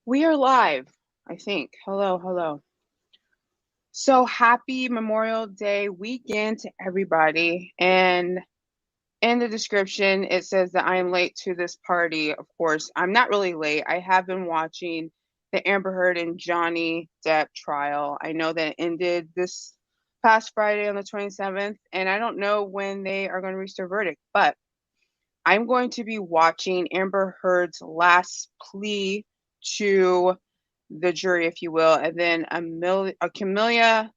We are live, I think. Hello, hello. So happy Memorial Day weekend to everybody. And in the description, it says that I am late to this party. Of course, I'm not really late. I have been watching the Amber Heard and Johnny Depp trial. I know that it ended this past Friday on the 27th, and I don't know when they are going to reach their verdict, but I'm going to be watching Amber Heard's last plea to the jury, if you will, and then Camilla,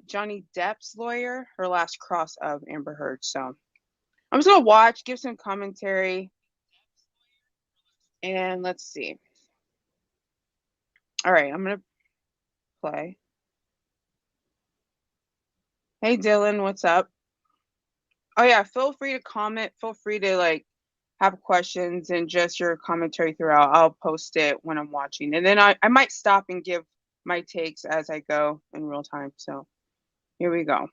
Johnny Depp's lawyer, her last cross of Amber Heard. So I'm just gonna watch, give some commentary, and let's see. All right, I'm gonna play. Hey Dylan, what's up? Oh yeah, feel free to comment. Feel free to have questions and just your commentary throughout. I'll post it when I'm watching. And then I might stop and give my takes as I go in real time. So here we go.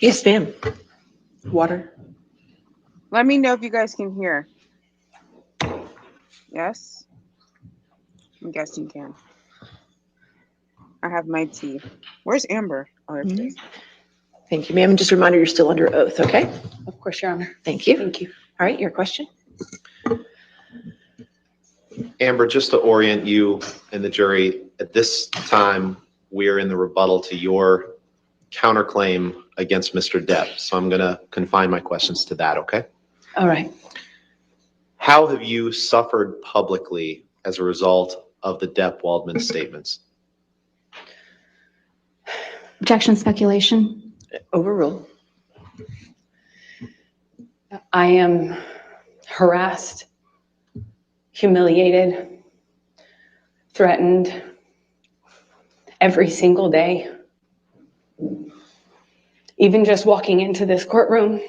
Yes, ma'am. Water. Let me know if you guys can hear. Yes? I'm guessing you can. I have my tea. Where's Amber? Oh, there she is. Thank you, ma'am. And just a reminder, you're still under oath, okay? Of course, Your Honor. Thank you. Thank you. All right, your question? Amber, just to orient you and the jury, at this time, we are in the rebuttal to your counterclaim against Mr. Depp. So I'm going to confine my questions to that, okay? All right. How have you suffered publicly as a result of the Depp-Waldman statements? Objection, speculation. Overruled. I am harassed, humiliated, threatened every single day. Even just walking into this courtroom,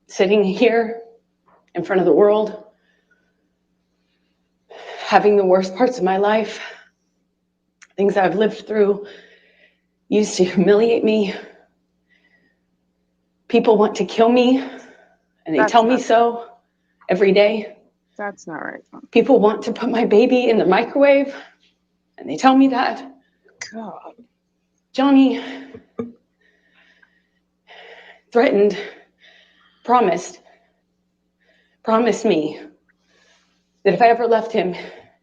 sitting here in front of the world, having the worst parts of my life, things I've lived through, used to humiliate me. People want to kill me, and they tell me so every day. That's not right. People want to put my baby in the microwave, and they tell me that. God. Johnny threatened, promised me that if I ever left him,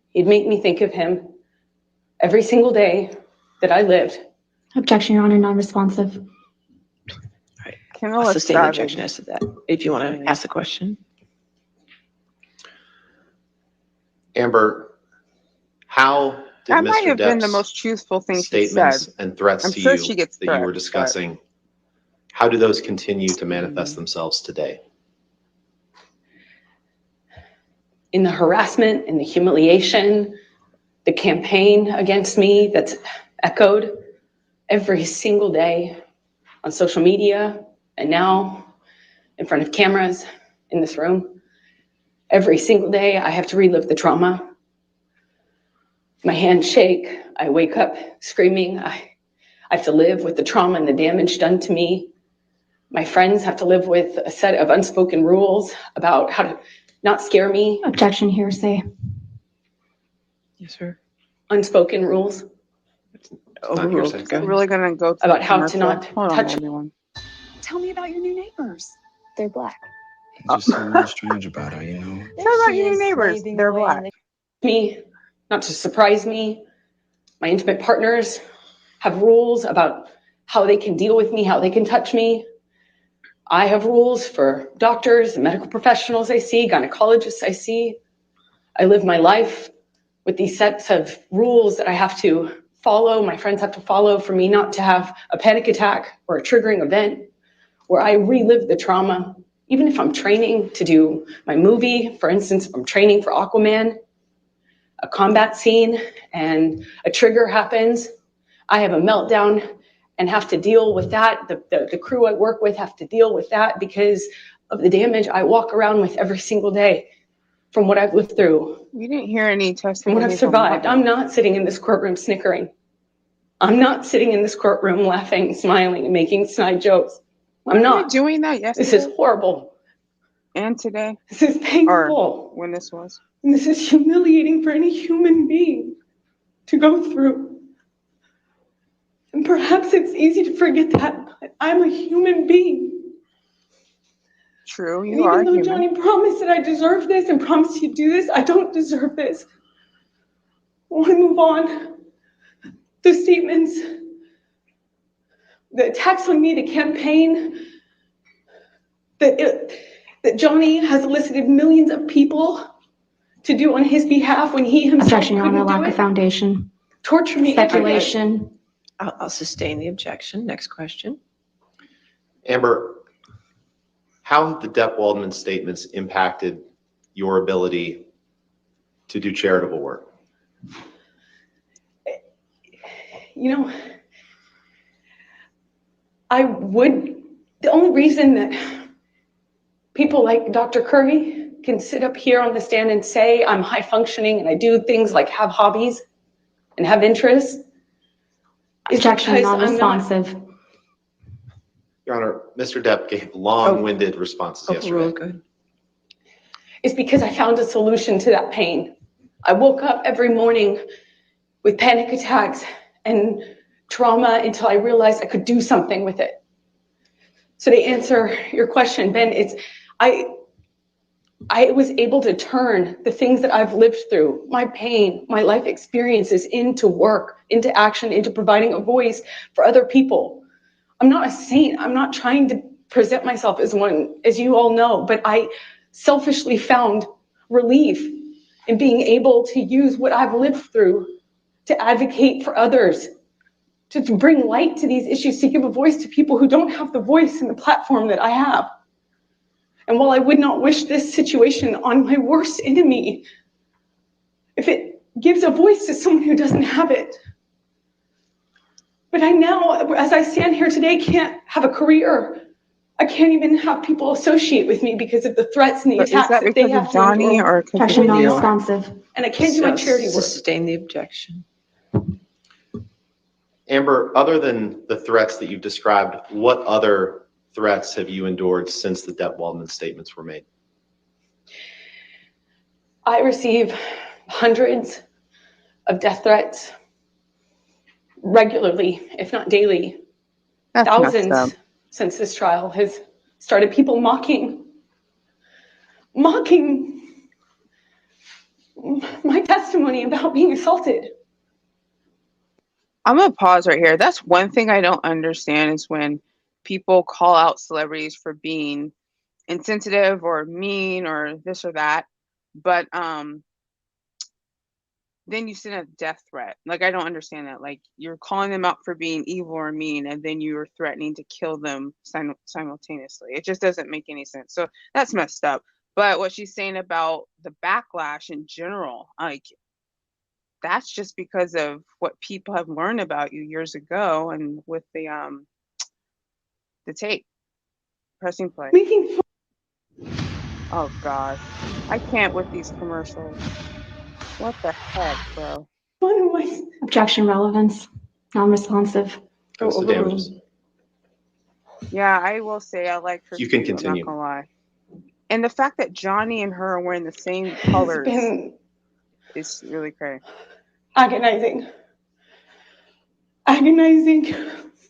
he'd make me think of him every single day that I lived. Objection, Your Honor, non-responsive. All right. Camilla I'll sustain the savage. objection as to that. If you want to ask the question. Amber, how did That might Mr. have been the Depp's most truthful thing she said. statements and threats I'm to sure you she gets that you were threats, discussing, how do those continue to manifest themselves today? In the harassment and the humiliation, the campaign against me that's echoed every single day on social media and now in front of cameras in this room. Every single day I have to relive the trauma. My hands shake. I wake up screaming. I have to live with the trauma and the damage done to me. My friends have to live with a set of unspoken rules about how to not scare me. Objection, hearsay. Yes, sir. Unspoken rules Overruled. hearsay. Go ahead. Really gonna go to about the how to commercial? not Hold on, touch everyone. Tell me about your new neighbors. They're black. Just something real strange about her, you know? Tell about your new neighbors. They're black. me, not to surprise me. My intimate partners have rules about how they can deal with me, how they can touch me. I have rules for doctors and medical professionals I see, gynecologists I see. I live my life with these sets of rules that I have to follow, my friends have to follow for me not to have a panic attack or a triggering event where I relive the trauma. Even if I'm training to do my movie, for instance, if I'm training for Aquaman, a combat scene and a trigger happens, I have a meltdown and have to deal with that. The crew I work with have to deal with that because of the damage I walk around with every single day from what I've lived through, You didn't hear any testimony from what I've from survived. what? I'm not sitting in this courtroom snickering. I'm not sitting in this courtroom laughing, smiling, and making snide jokes. I'm Were you not. doing that This yesterday is horrible. and today, This is or painful. when this was? And this is humiliating for any human being to go through. And perhaps it's easy to forget that, but I'm a human being. True, And you are even though human. Johnny promised that I deserve this and promised he'd do this, I don't deserve this. I want to move on. Those statements, the attacks on me, the campaign, that Johnny has elicited millions of people to do on his behalf when he himself Objection, Your Honor, couldn't do lack of it. foundation. Torture me every day. Speculation. I'll sustain the objection. Next question. Amber, how have the Depp-Waldman statements impacted your ability to do charitable work? You know, the only reason that people like Dr. Curry can sit up here on the stand and say I'm high functioning and I do things like have hobbies and have interests is Objection, because I'm not. non-responsive. Your Honor, Mr. Depp gave long-winded responses Overruled. yesterday. Good. It's because I found a solution to that pain. I woke up every morning with panic attacks and trauma until I realized I could do something with it. So to answer your question, Ben, I was able to turn the things that I've lived through, my pain, my life experiences, into work, into action, into providing a voice for other people. I'm not a saint. I'm not trying to present myself as one, as you all know, but I selfishly found relief in being able to use what I've lived through to advocate for others, to bring light to these issues, to give a voice to people who don't have the voice and the platform that I have. And while I would not wish this situation on my worst enemy, if it gives a voice to someone who doesn't have it, but I now, as I stand here today, can't have a career. I can't even have people associate with me because of the threats and the But is attacks that that they because have of to Johnny endure. or because Objection, of you? non-responsive. And I can't do my charity work. Sustain the objection. Amber, other than the threats that you've described, what other threats have you endured since the Depp-Waldman statements were made? I receive hundreds of death threats regularly, if not daily. That's messed up. Thousands since this trial has started. People mocking my testimony about being assaulted. I'm gonna pause right here. That's one thing I don't understand is when people call out celebrities for being insensitive or mean or this or that, but then you send a death threat. Like, I don't understand that. Like, you're calling them out for being evil or mean, and then you're threatening to kill them simultaneously. It just doesn't make any sense. So that's messed up. But what she's saying about the backlash in general, like, that's just because of what people have learned about you years ago and with the tape, pressing play. Making Oh God, I can't with these commercials. What the heck, bro? fun of my. Objection, relevance. Non-responsive. Goes to damages. Yeah, I will say I like her You can too, I'm continue. not gonna lie. And the fact that Johnny and her are wearing the same It's colors been is really crazy. agonizing,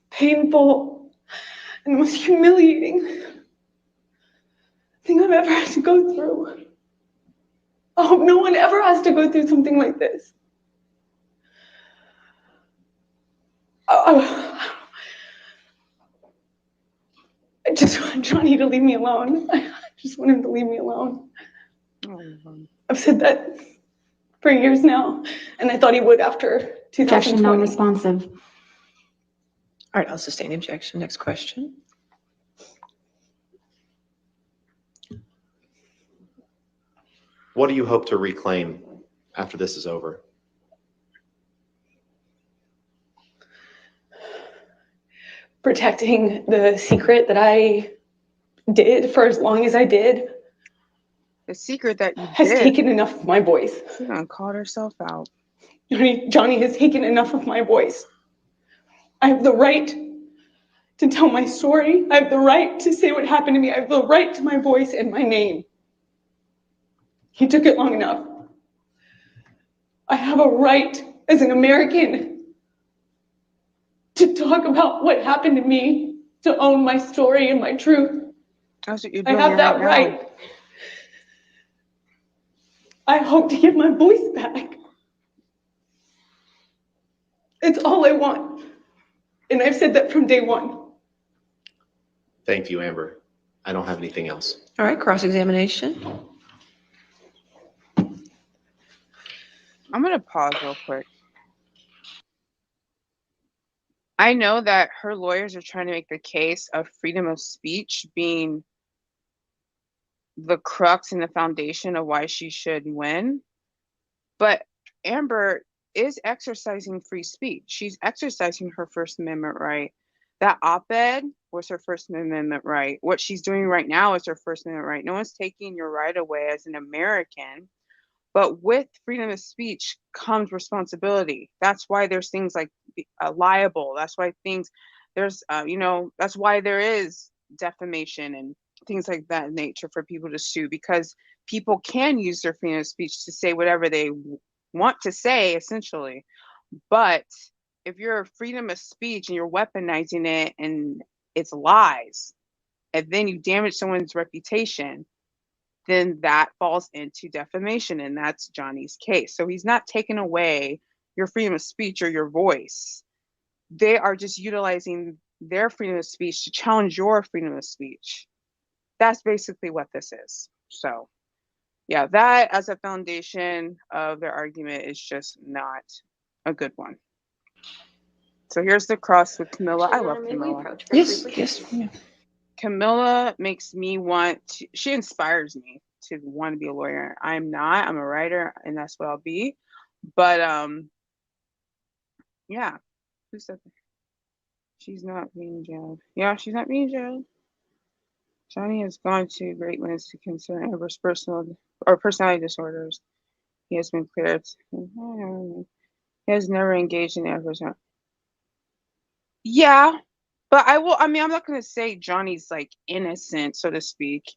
painful, and the most humiliating thing I've ever had to go through. I hope no one ever has to go through something like this. I just want Johnny to leave me alone. I just want him to leave me alone. Oh, I've said that for years now, and I thought he would after Objection, 2020. non-responsive. All right, I'll sustain the objection. Next question. What do you hope to reclaim after this is over? Protecting the secret that I did for as long as I did the secret that you has did. taken enough of my voice. She done called herself out. Johnny has taken enough of my voice. I have the right to tell my story. I have the right to say what happened to me. I have the right to my voice and my name. He took it long enough. I have a right as an American to talk about what happened to me, to own my story and my truth. That's what you're I doing have that right now. right. I hope to get my voice back. It's all I want. And I've said that from day one. Thank you, Amber. I don't have anything else. All right, cross-examination. I'm gonna pause real quick. I know that her lawyers are trying to make the case of freedom of speech being the crux and the foundation of why she should win. But Amber is exercising free speech. She's exercising her First Amendment right. That op-ed was her First Amendment right. What she's doing right now is her First Amendment right. No one's taking your right away as an American. But with freedom of speech comes responsibility. That's why there's things like liable. That's why that's why there is defamation and things like that nature for people to sue, because people can use their freedom of speech to say whatever they want to say, essentially. But if you're freedom of speech and you're weaponizing it and it's lies, and then you damage someone's reputation, then that falls into defamation, and that's Johnny's case. So he's not taking away your freedom of speech or your voice. They are just utilizing their freedom of speech to challenge your freedom of speech. That's basically what this is. So yeah, that as a foundation of their argument is just not a good one. So here's the cross with Camilla. I love Camilla. Yes. Yeah. Camilla makes me she inspires me to want to be a lawyer. I'm not, I'm a writer, and that's what I'll be. But yeah, who said that? She's not being jailed. Yeah, she's not being jailed. Johnny has gone to great lengths to concern Amber's personality disorders. He has been cleared. He has never engaged in Amber's. Yeah, but I'm not gonna say Johnny's like innocent, so to speak.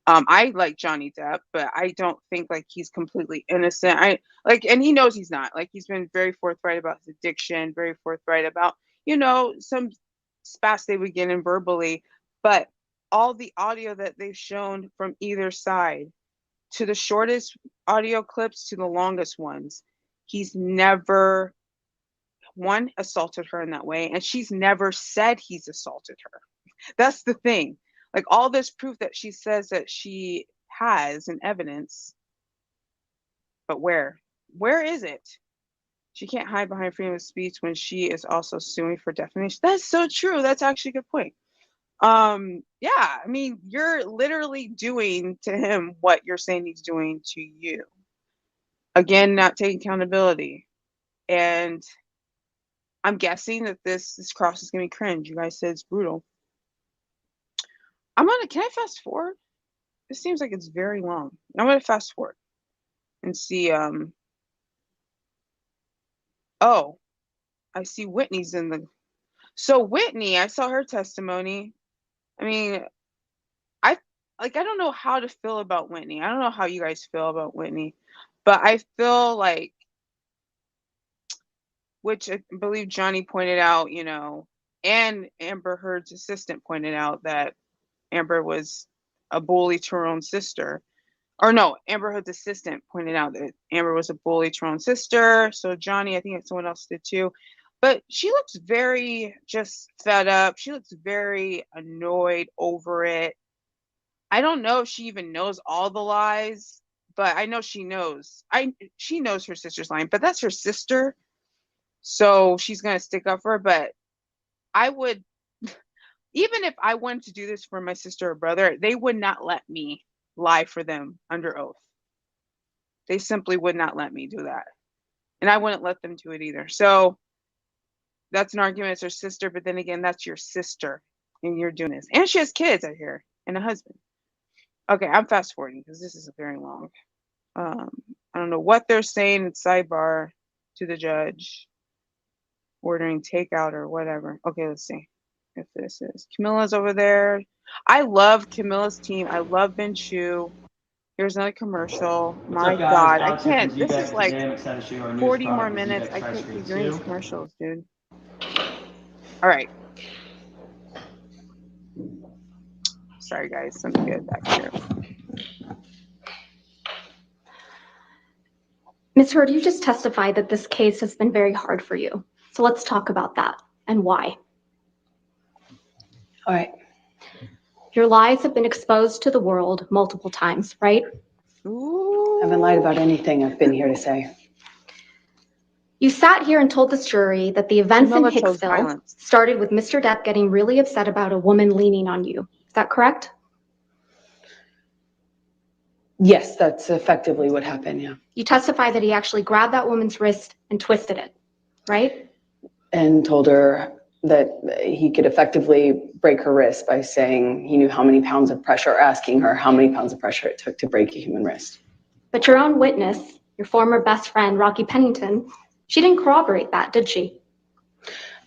I like Johnny Depp, but I don't think like he's completely innocent. And he knows he's not. Like, he's been very forthright about his addiction, very forthright about, some spats they would get in verbally, but all the audio that they've shown from either side, to the shortest audio clips to the longest ones, he's never assaulted her in that way, and she's never said he's assaulted her. That's the thing. Like, all this proof that she says that she has and evidence, but where is it? She can't hide behind freedom of speech when she is also suing for defamation. That's so true. That's actually a good point. Yeah, I mean, you're literally doing to him what you're saying he's doing to you. Again, not taking accountability. And I'm guessing that this cross is gonna be cringe. You guys said it's brutal. Can I fast forward? This seems like it's very long. I'm gonna fast forward and see. Oh, I see Whitney's in the. So Whitney, I saw her testimony. I mean, I don't know how to feel about Whitney. I don't know how you guys feel about Whitney, but I feel like, which I believe Johnny pointed out, and Amber Heard's assistant pointed out, that Amber was a bully to her own sister. Or no, Amber Heard's assistant pointed out that Amber was a bully to her own sister. So Johnny, I think someone else did too. But she looks very just fed up. She looks very annoyed over it. I don't know if she even knows all the lies, but I know she knows. She knows her sister's lying, but that's her sister. So she's gonna stick up for her. But I would, even if I wanted to do this for my sister or brother, they would not let me lie for them under oath. They simply would not let me do that. And I wouldn't let them do it either. So that's an argument. It's her sister, but then again, that's your sister and you're doing this. And she has kids out here and a husband. Okay, I'm fast forwarding because this is very long. I don't know what they're saying in sidebar to the judge. ordering takeout or whatever. Okay, let's see if this is Camilla's over there. I love Camilla's team. I love Ben Shu. Here's another commercial. My God, I can't. This is like 40 more minutes. I can't keep doing these commercials, dude. All right. Sorry, guys. Let me get back here. Ms. Heard, you just testified that this case has been very hard for you. So let's talk about that and why. All right. Your lies have been exposed to the world multiple times, right? Ooh. I haven't lied about anything I've been here to say. You sat here and told this jury that the events in Camilla chose Hicksville violence. started with Mr. Depp getting really upset about a woman leaning on you. Is that correct? Yes, that's effectively what happened, yeah. You testified that he actually grabbed that woman's wrist and twisted it, right? And told her that he could effectively break her wrist by saying he knew how many pounds of pressure, or asking her how many pounds of pressure it took to break a human wrist. But your own witness, your former best friend, Rocky Pennington, she didn't corroborate that, did she?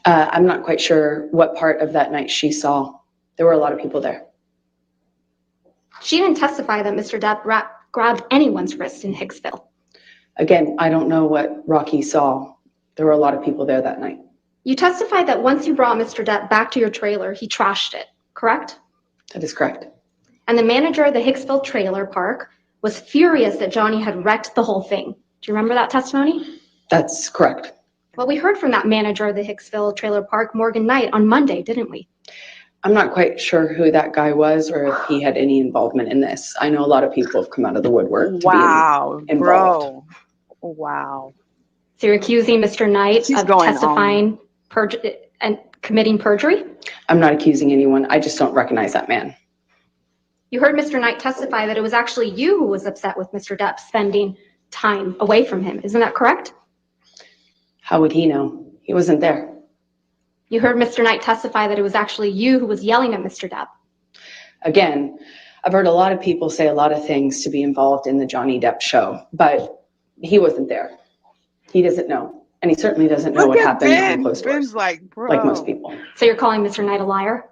I'm not quite sure what part of that night she saw. There were a lot of people there. She didn't testify that Mr. Depp grabbed anyone's wrist in Hicksville. Again, I don't know what Rocky saw. There were a lot of people there that night. You testified that once you brought Mr. Depp back to your trailer, he trashed it, correct? That is correct. And the manager of the Hicksville trailer park was furious that Johnny had wrecked the whole thing. Do you remember that testimony? That's correct. Well, we heard from that manager of the Hicksville trailer park, Morgan Knight, on Monday, didn't we? I'm not quite sure who that guy was or if he had any involvement in this. I know a lot of people have come out of the woodwork Wow, to be involved. bro. Wow. So you're accusing Mr. Knight She's of going testifying and committing perjury? I'm not accusing anyone. I just don't recognize that man. You heard Mr. Knight testify that it was actually you who was upset with Mr. Depp spending time away from him. Isn't that correct? How would he know? He wasn't there. You heard Mr. Knight testify that it was actually you who was yelling at Mr. Depp. Again, I've heard a lot of people say a lot of things to be involved in the Johnny Depp show, but he wasn't there. He doesn't know. And he certainly doesn't know what happened behind closed doors, Ben's like, bro. like most people. So you're calling Mr. Knight a liar?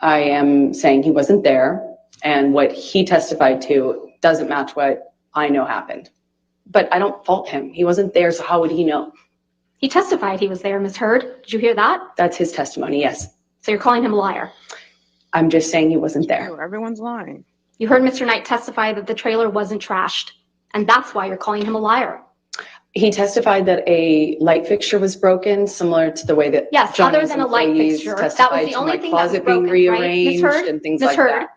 I am saying he wasn't there, and what he testified to doesn't match what I know happened. But I don't fault him. He wasn't there, so how would he know? He testified he was there, Ms. Heard. Did you hear that? That's his testimony, yes. So you're calling him a liar? I'm just saying he wasn't there. Oh, everyone's lying. You heard Mr. Knight testify that the trailer wasn't trashed, and that's why you're calling him a liar. He testified that a light fixture was broken, similar to the way that Yes, Johnny's other than a light employees fixture, that was testified the to only my thing that was closet being broken, right? Ms. rearranged Heard? and things Ms. like Heard, that.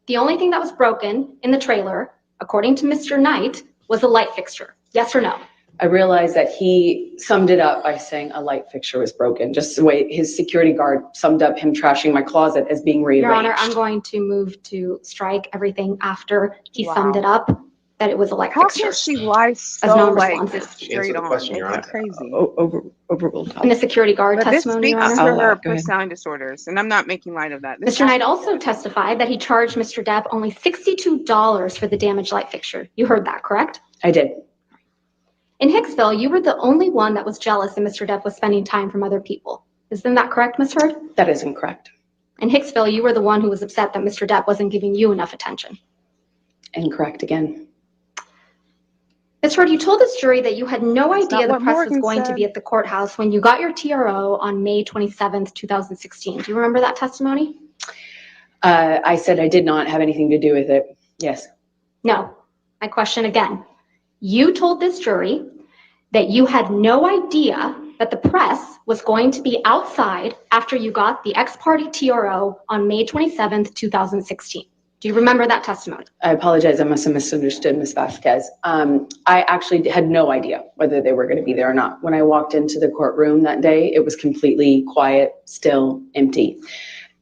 the only thing that was broken in the trailer, according to Mr. Knight, was a light fixture. Yes or no? I realized that he summed it up by saying a light fixture was broken, just the way his security guard summed up him trashing my closet as being rearranged. Your Honor, I'm going to move to strike everything after he Wow. summed it up, that it was a light How fixture. can she lie so non-responsive. like She straight answered the on? question, It's Your like Honor. crazy. Overruled. And the security guard But this testimony, speaks Your to Honor. I'll, her go ahead. personality disorders, and I'm not making light of that. This Mr. Knight has- also testified that he charged Mr. Depp only $62 for the damaged light fixture. You heard that, correct? I did. In Hicksville, you were the only one that was jealous that Mr. Depp was spending time from other people. Isn't that correct, Ms. Heard? That is incorrect. In Hicksville, you were the one who was upset that Mr. Depp wasn't giving you enough attention. Incorrect again. Ms. Heard, you told this jury that you had no That's idea not the what press was Morgan going to said. be at the courthouse when you got your TRO on May 27th, 2016. Do you remember that testimony? I said I did not have anything to do with it. Yes. No. My question again. You told this jury that you had no idea that the press was going to be outside after you got the ex-parte TRO on May 27th, 2016. Do you remember that testimony? I apologize. I must have misunderstood Ms. Vasquez. I actually had no idea whether they were going to be there or not. When I walked into the courtroom that day, it was completely quiet, still, empty.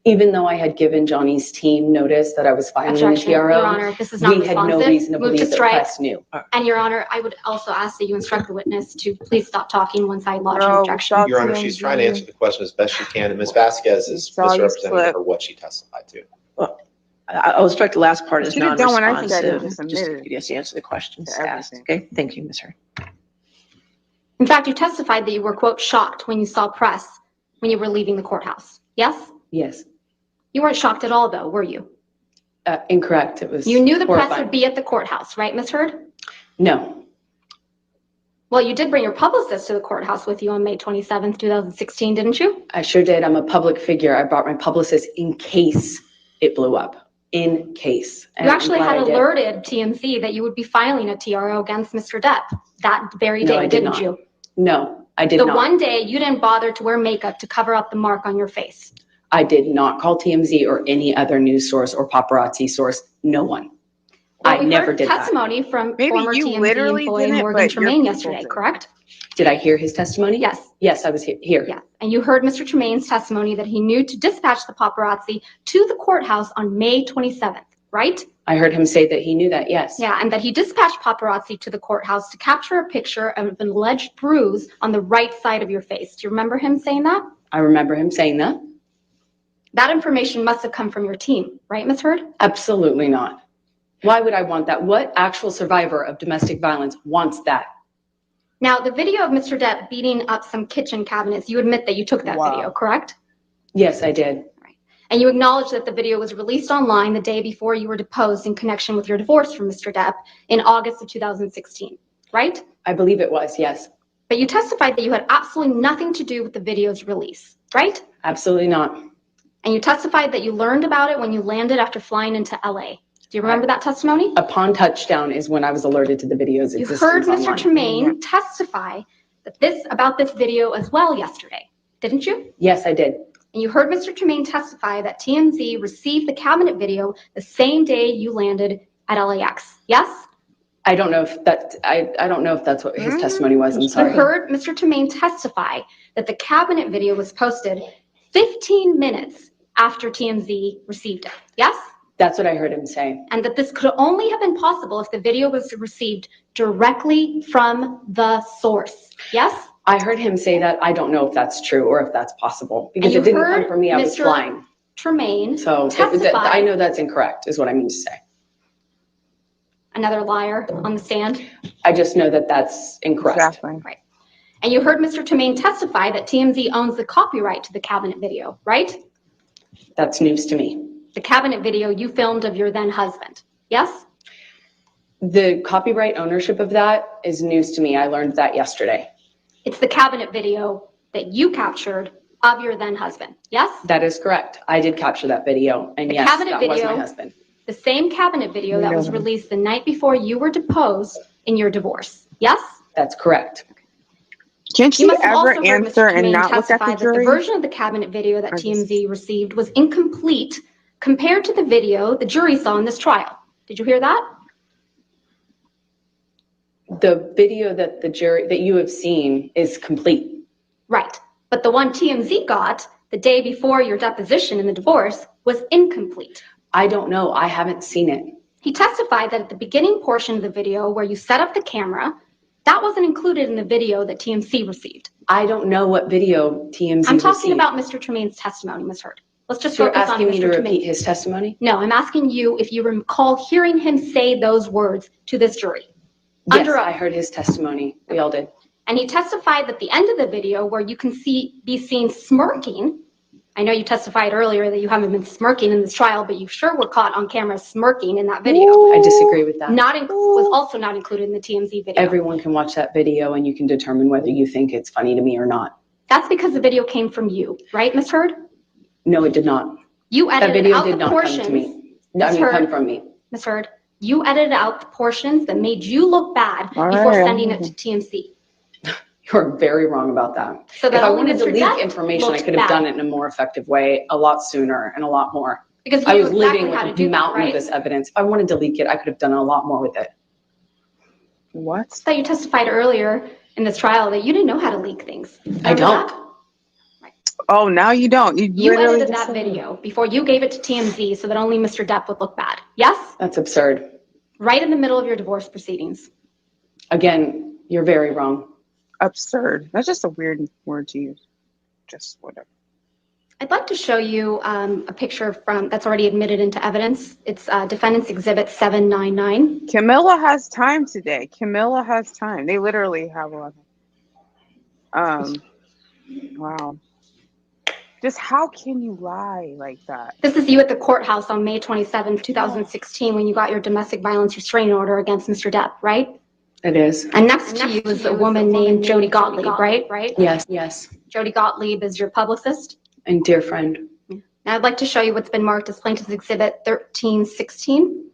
Even though I had given Johnny's team notice that I was filing the Objection. Your TRO, Honor, this is not we had no responsive. reason to Move believe the strike. press knew. And Your Honor, I would also ask that you instruct the witness to please stop talking once I lodge an Bro, objection. stop. Your Honor, she's trying to answer the question as best she can, and Ms. Vasquez is Saw you misrepresenting slip. her what she testified to. I'll strike the last part as She could've done what I said and non-responsive. just Just admitted yes, answer the questions to asked. everything. Okay, thank you, Ms. Heard. In fact, you testified that you were, quote, shocked when you saw press when you were leaving the courthouse. Yes? Yes. You weren't shocked at all, though, were you? Incorrect. It was You knew the press horrifying. would be at the courthouse, right, Ms. Heard? No. Well, you did bring your publicist to the courthouse with you on May 27th, 2016, didn't you? I sure did. I'm a public figure. I brought my publicist in case it blew up. In case. And You actually I'm glad had I did. alerted TMZ that you would be filing a TRO against Mr. Depp that very No, day, I did didn't not. you? No, I did The not. one day you didn't bother to wear makeup to cover up the mark on your face. I did not call TMZ or any other news source or paparazzi source. No one. Well, I we never heard did that. testimony from Maybe former you TMZ literally employee didn't, Morgan but your Tremaine people yesterday, did. correct? Did I hear his testimony? Yes. Yes, I was here. Yes. And you heard Mr. Tremaine's testimony that he knew to dispatch the paparazzi to the courthouse on May 27th, right? I heard him say that he knew that, yes. Yeah, and that he dispatched paparazzi to the courthouse to capture a picture of an alleged bruise on the right side of your face. Do you remember him saying that? I remember him saying that. That information must have come from your team, right, Ms. Heard? Absolutely not. Why would I want that? What actual survivor of domestic violence wants that? Now, the video of Mr. Depp beating up some kitchen cabinets, you admit that you took that Wow. video, correct? Yes, I did. And you acknowledge that the video was released online the day before you were deposed in connection with your divorce from Mr. Depp in August of 2016, right? I believe it was, yes. But you testified that you had absolutely nothing to do with the video's release, right? Absolutely not. And you testified that you learned about it when you landed after flying into LA. Do you remember that testimony? Upon touchdown is when I was alerted to the video's You existence heard Mr. online. Tremaine testify that about this video as well yesterday, didn't you? Yes, I did. And you heard Mr. Tremaine testify that TMZ received the cabinet video the same day you landed at LAX. Yes? I don't know if that I don't know if that's what his testimony was. I'm You sorry. heard Mr. Tremaine testify that the cabinet video was posted 15 minutes after TMZ received it. Yes? That's what I heard him say. And that this could only have been possible if the video was received directly from the source. Yes? I heard him say that. I don't know if that's true or if that's possible because And it you didn't come heard from me. I was Mr. flying. Tremaine So testify. I know that's incorrect is what I mean to say. Another liar on the stand. I just know that that's incorrect. Exactly. And you heard Mr. Tremaine testify that TMZ owns the copyright to the cabinet video, right? That's news to me. The cabinet video you filmed of your then husband. Yes? The copyright ownership of that is news to me. I learned that yesterday. It's the cabinet video that you captured of your then husband. Yes? That is correct. I did capture that video. And The yes, cabinet that was video- my husband. The same cabinet video that was released the night before you were deposed in your divorce. Yes? That's correct. Can't You you must have ever also heard answer Mr. and Tremaine not look at testify the that the jury? version of the cabinet video that Or just- TMZ received was incomplete compared to the video the jury saw in this trial. Did you hear that? The video that that you have seen is complete. Right. But the one TMZ got the day before your deposition in the divorce was incomplete. I don't know. I haven't seen it. He testified that at the beginning portion of the video where you set up the camera, that wasn't included in the video that TMZ received. I don't know what video TMZ I'm talking received. about Mr. Tremaine's testimony, Ms. Heard. Let's just So you're focus on asking me to Mr. repeat Tremaine. his testimony? No, I'm asking you if you recall hearing him say those words to this jury. Yes, Under oath. I heard his testimony. We all did. And he testified that the end of the video where you can be seen smirking. I know you testified earlier that you haven't been smirking in this trial, but you sure were caught on camera smirking in that video. I disagree with that. Was also not included in the TMZ video. Everyone can watch that video and you can determine whether you think it's funny to me or not. That's because the video came from you, right, Ms. Heard? No, it did not. You That edited video out did the not portions. come to me. Ms. I mean, Heard. come from me. Ms. Heard, you edited out the portions that made you look bad All before right. sending it to TMZ. You're very wrong about that. So If that I only wanted to Mr. leak Depp information, I looked could have bad. done it in a more effective way, a lot sooner and a lot more. Because you I knew was exactly living how to with do a that, mountain right? of this evidence. If I wanted to leak it, I could have done a lot more with it. What? So you testified earlier in this trial that you didn't know how to leak things. I Remember don't. that? Oh, now you don't. You You literally edited just that said it. video before you gave it to TMZ so that only Mr. Depp would look bad. Yes? That's absurd. Right in the middle of your divorce proceedings. Again, you're very wrong. Absurd. That's just a weird word to use. Just whatever. I'd like to show you a picture that's already admitted into evidence. It's Defendant's Exhibit 799. Camilla has time today. Camilla has time. They literally have a lot. Wow. Just how can you lie like that? This is you at the courthouse on May 27th, 2016, when you got your domestic violence restraining order against Mr. Depp, right? It is. And next to you is a woman named Jody Gottlieb, right? Yes, yes. Jody Gottlieb is your publicist. And dear friend. Now I'd like to show you what's been marked as Plaintiff's Exhibit 1316.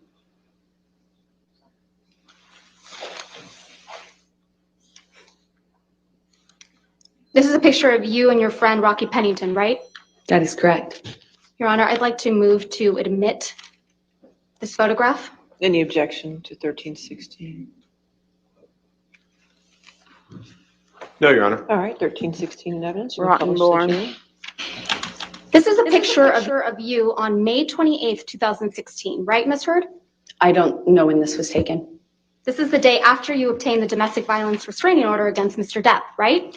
This is a picture of you and your friend Rocky Pennington, right? That is correct. Your Honor, I'd like to move to admit this photograph. Any objection to 1316? No, Your Honor. All right, 1316 in evidence. You can Rotten publish the born. jury. This is a picture of you on May 28th, 2016, right, Ms. Heard? I don't know when this was taken. This is the day after you obtained the domestic violence restraining order against Mr. Depp, right?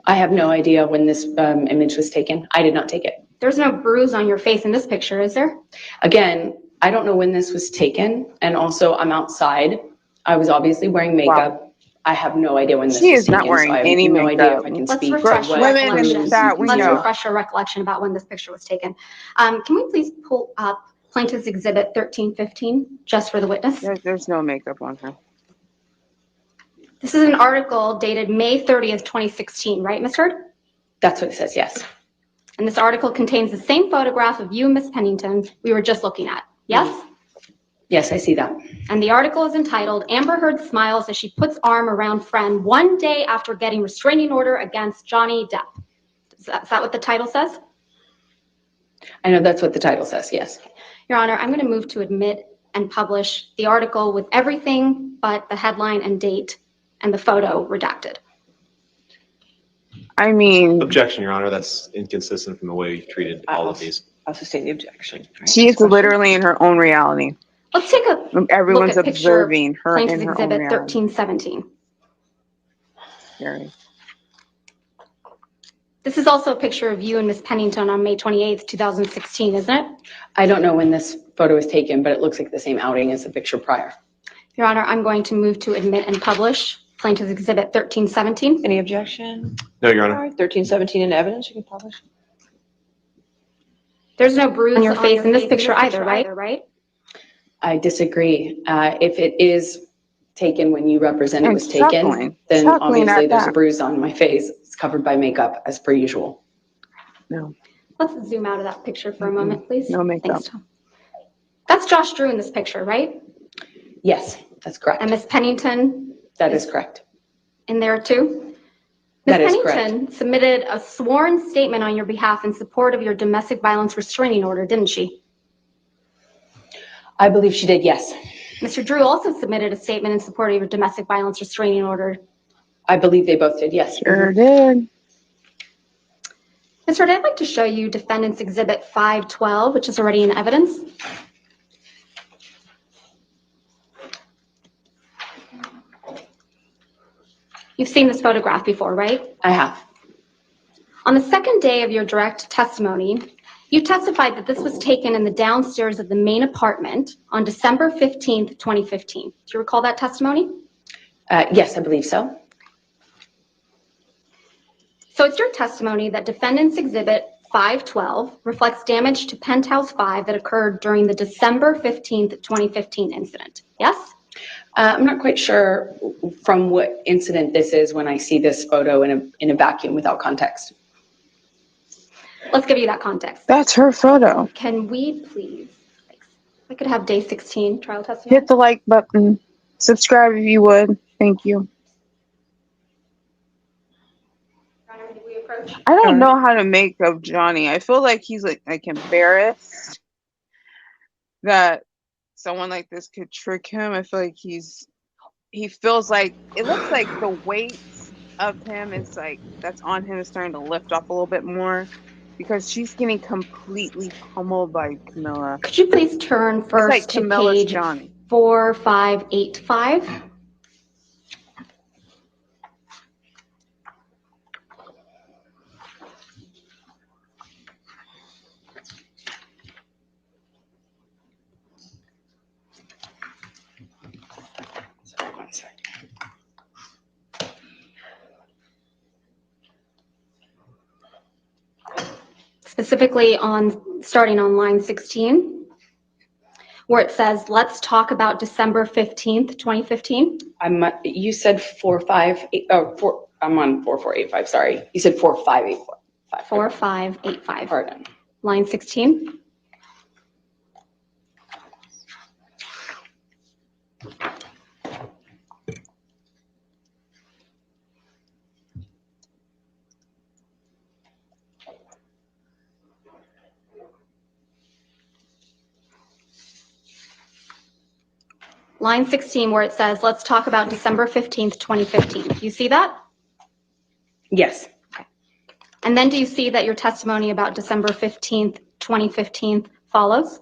I have no idea when this image was taken. I did not take it. There's no bruise on your face in this picture, is there? Again, I don't know when this was taken. And also, I'm outside. I was obviously wearing makeup. I have no idea when this She was is not taken. wearing So I have any no idea makeup. if I can Let's speak to refresh what your Women in recollection. that we Let's know. refresh your recollection about when this picture was taken. Can we please pull up Plaintiff's Exhibit 1315, just for the witness? There's no makeup on her. This is an article dated May 30th, 2016, right, Ms. Heard? That's what it says, yes. And this article contains the same photograph of you and Ms. Pennington we were just looking at, yes? Yes, I see that. And The article is entitled, Amber Heard Smiles as She Puts Arm Around Friend One Day After Getting Restraining Order Against Johnny Depp. Is that what the title says? I know that's what the title says, yes. Your Honor, I'm going to move to admit and publish the article with everything but the headline and date and the photo redacted. I mean, Objection, Your Honor. That's inconsistent from the way you've treated all of these. I'll sustain the objection. All right, she next is question. literally in her own reality. Let's take a Everyone's look at picture observing her in Plaintiff's her own Exhibit reality. 1317. Scary. This is also a picture of you and Ms. Pennington on May 28th, 2016, isn't it? I don't know when this photo was taken, but it looks like the same outing as the picture prior. Your Honor, I'm going to move to admit and publish Plaintiff's Exhibit 1317. Any objection? No, Your All Honor. right, 1317 in evidence. You can publish. There's no bruise on your face in this picture either, right? I disagree. If it is taken when you represent it And was taken, chuckling. then Chuckling obviously at there's a that. bruise on my face. It's covered by makeup as per usual. No. Let's zoom out of that picture for a moment, please. No makeup. Thanks, Tom. That's Josh Drew in this picture, right? Yes, that's correct. And Ms. Pennington That is correct. in there too? That Ms. is correct. Pennington submitted a sworn statement on your behalf in support of your domestic violence restraining order, didn't she? I believe she did, yes. Mr. Drew also submitted a statement in support of your domestic violence restraining order. I believe they both did, yes. Sure did. Ms. Heard, I'd like to show you Defendant's Exhibit 512, which is already in evidence. You've seen this photograph before, right? I have. On the second day of your direct testimony, you testified that this was taken in the downstairs of the main apartment on December 15th, 2015. Do you recall that testimony? Yes, I believe so. So it's your testimony that Defendant's Exhibit 512 reflects damage to Penthouse 5 that occurred during the December 15th, 2015 incident. Yes? I'm not quite sure from what incident this is when I see this photo in a vacuum without context. Let's give you that context. That's her photo. Can we please, if I could have day 16 trial testimony? Hit the like button. Subscribe if you would. Thank you. Your Honor, may we approach? I don't know how to make of Johnny. I feel like he's like embarrassed that someone like this could trick him. I feel like he feels like it looks like the weight of him is like that's on him is starting to lift up a little bit more because she's getting completely pummeled by Camilla. Could you please turn It's first like to Camilla's page Johnny. 4585? specifically starting on line 16, where it says, let's talk about December 15th, 2015. You said 4585. I'm on 4485. Sorry, you said 4585. 4585. Pardon. Line 16. Line 16, where it says, let's talk about December 15th, 2015. Do you see that? Yes. And then do you see that your testimony about December 15th, 2015 follows?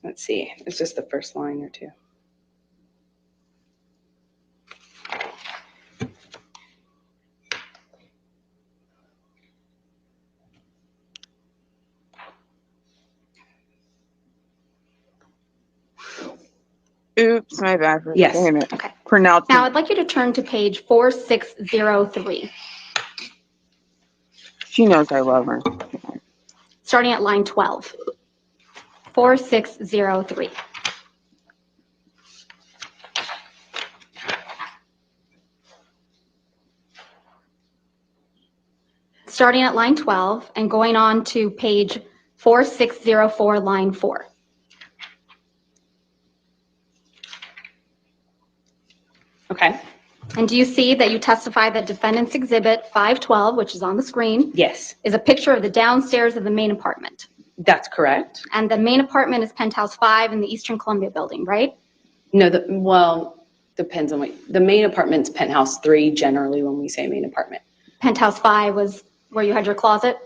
Let's see. It's just the first line or two. Oops, my bad for Yes. saying it. Okay. Pronouncing. Now I'd like you to turn to page 4603, She knows I love her. starting at line 12. 4603. Starting at line 12 and going on to page 4604, line 4. Okay. And do you see that you testify that Defendant's Exhibit 512, which is on the screen, Yes, is a picture of the downstairs of the main apartment? that's correct. And the main apartment is Penthouse 5 in the Eastern Columbia building, right? No, depends on what, the main apartment's penthouse 3 generally when we say main apartment. Penthouse 5 was where you had your closet?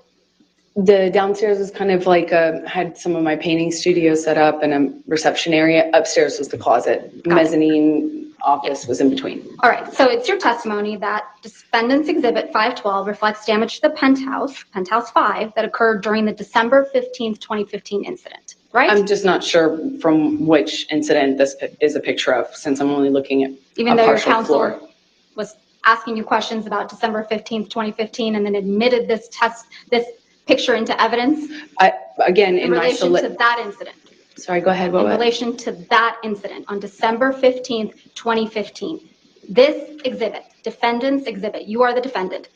The downstairs was kind of like had some of my painting studio set up and a reception area. Upstairs was the closet. Got it. Mezzanine office was in between. All right, so it's your testimony that Defendant's Exhibit 512 reflects damage to the Penthouse 5, that occurred during the December 15th, 2015 incident, right? I'm just not sure from which incident this is a picture of, since I'm only looking at Even a though your partial counsel floor. was asking you questions about December 15th, 2015, and then admitted this picture into evidence Again, in relation to that incident. Sorry, go ahead. In relation to that incident on December 15th, 2015. This exhibit, Defendant's Exhibit, you are the defendant,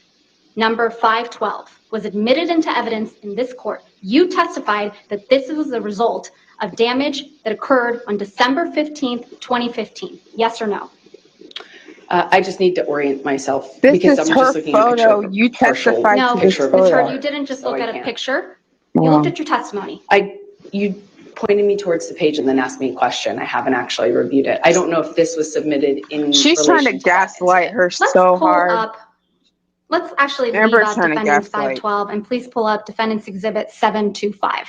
number 512, was admitted into evidence in this court. You testified that this was the result of damage that occurred on December 15th, 2015. Yes or no? I just need to orient myself This because is I'm her just looking at a picture photo. of a You partial testified No, to picture this of a Ms. photo. Heard, you didn't just So look I at a can't. picture. You Wow. looked at your testimony. You pointed me towards the page and then asked me a question. I haven't actually reviewed it. I don't know if this was submitted in She's trying to relation that gaslight incident. her Let's so pull hard. up, let's actually leave Amber's out trying to Defendant's gaslight. 512 and please pull up Defendant's Exhibit 725,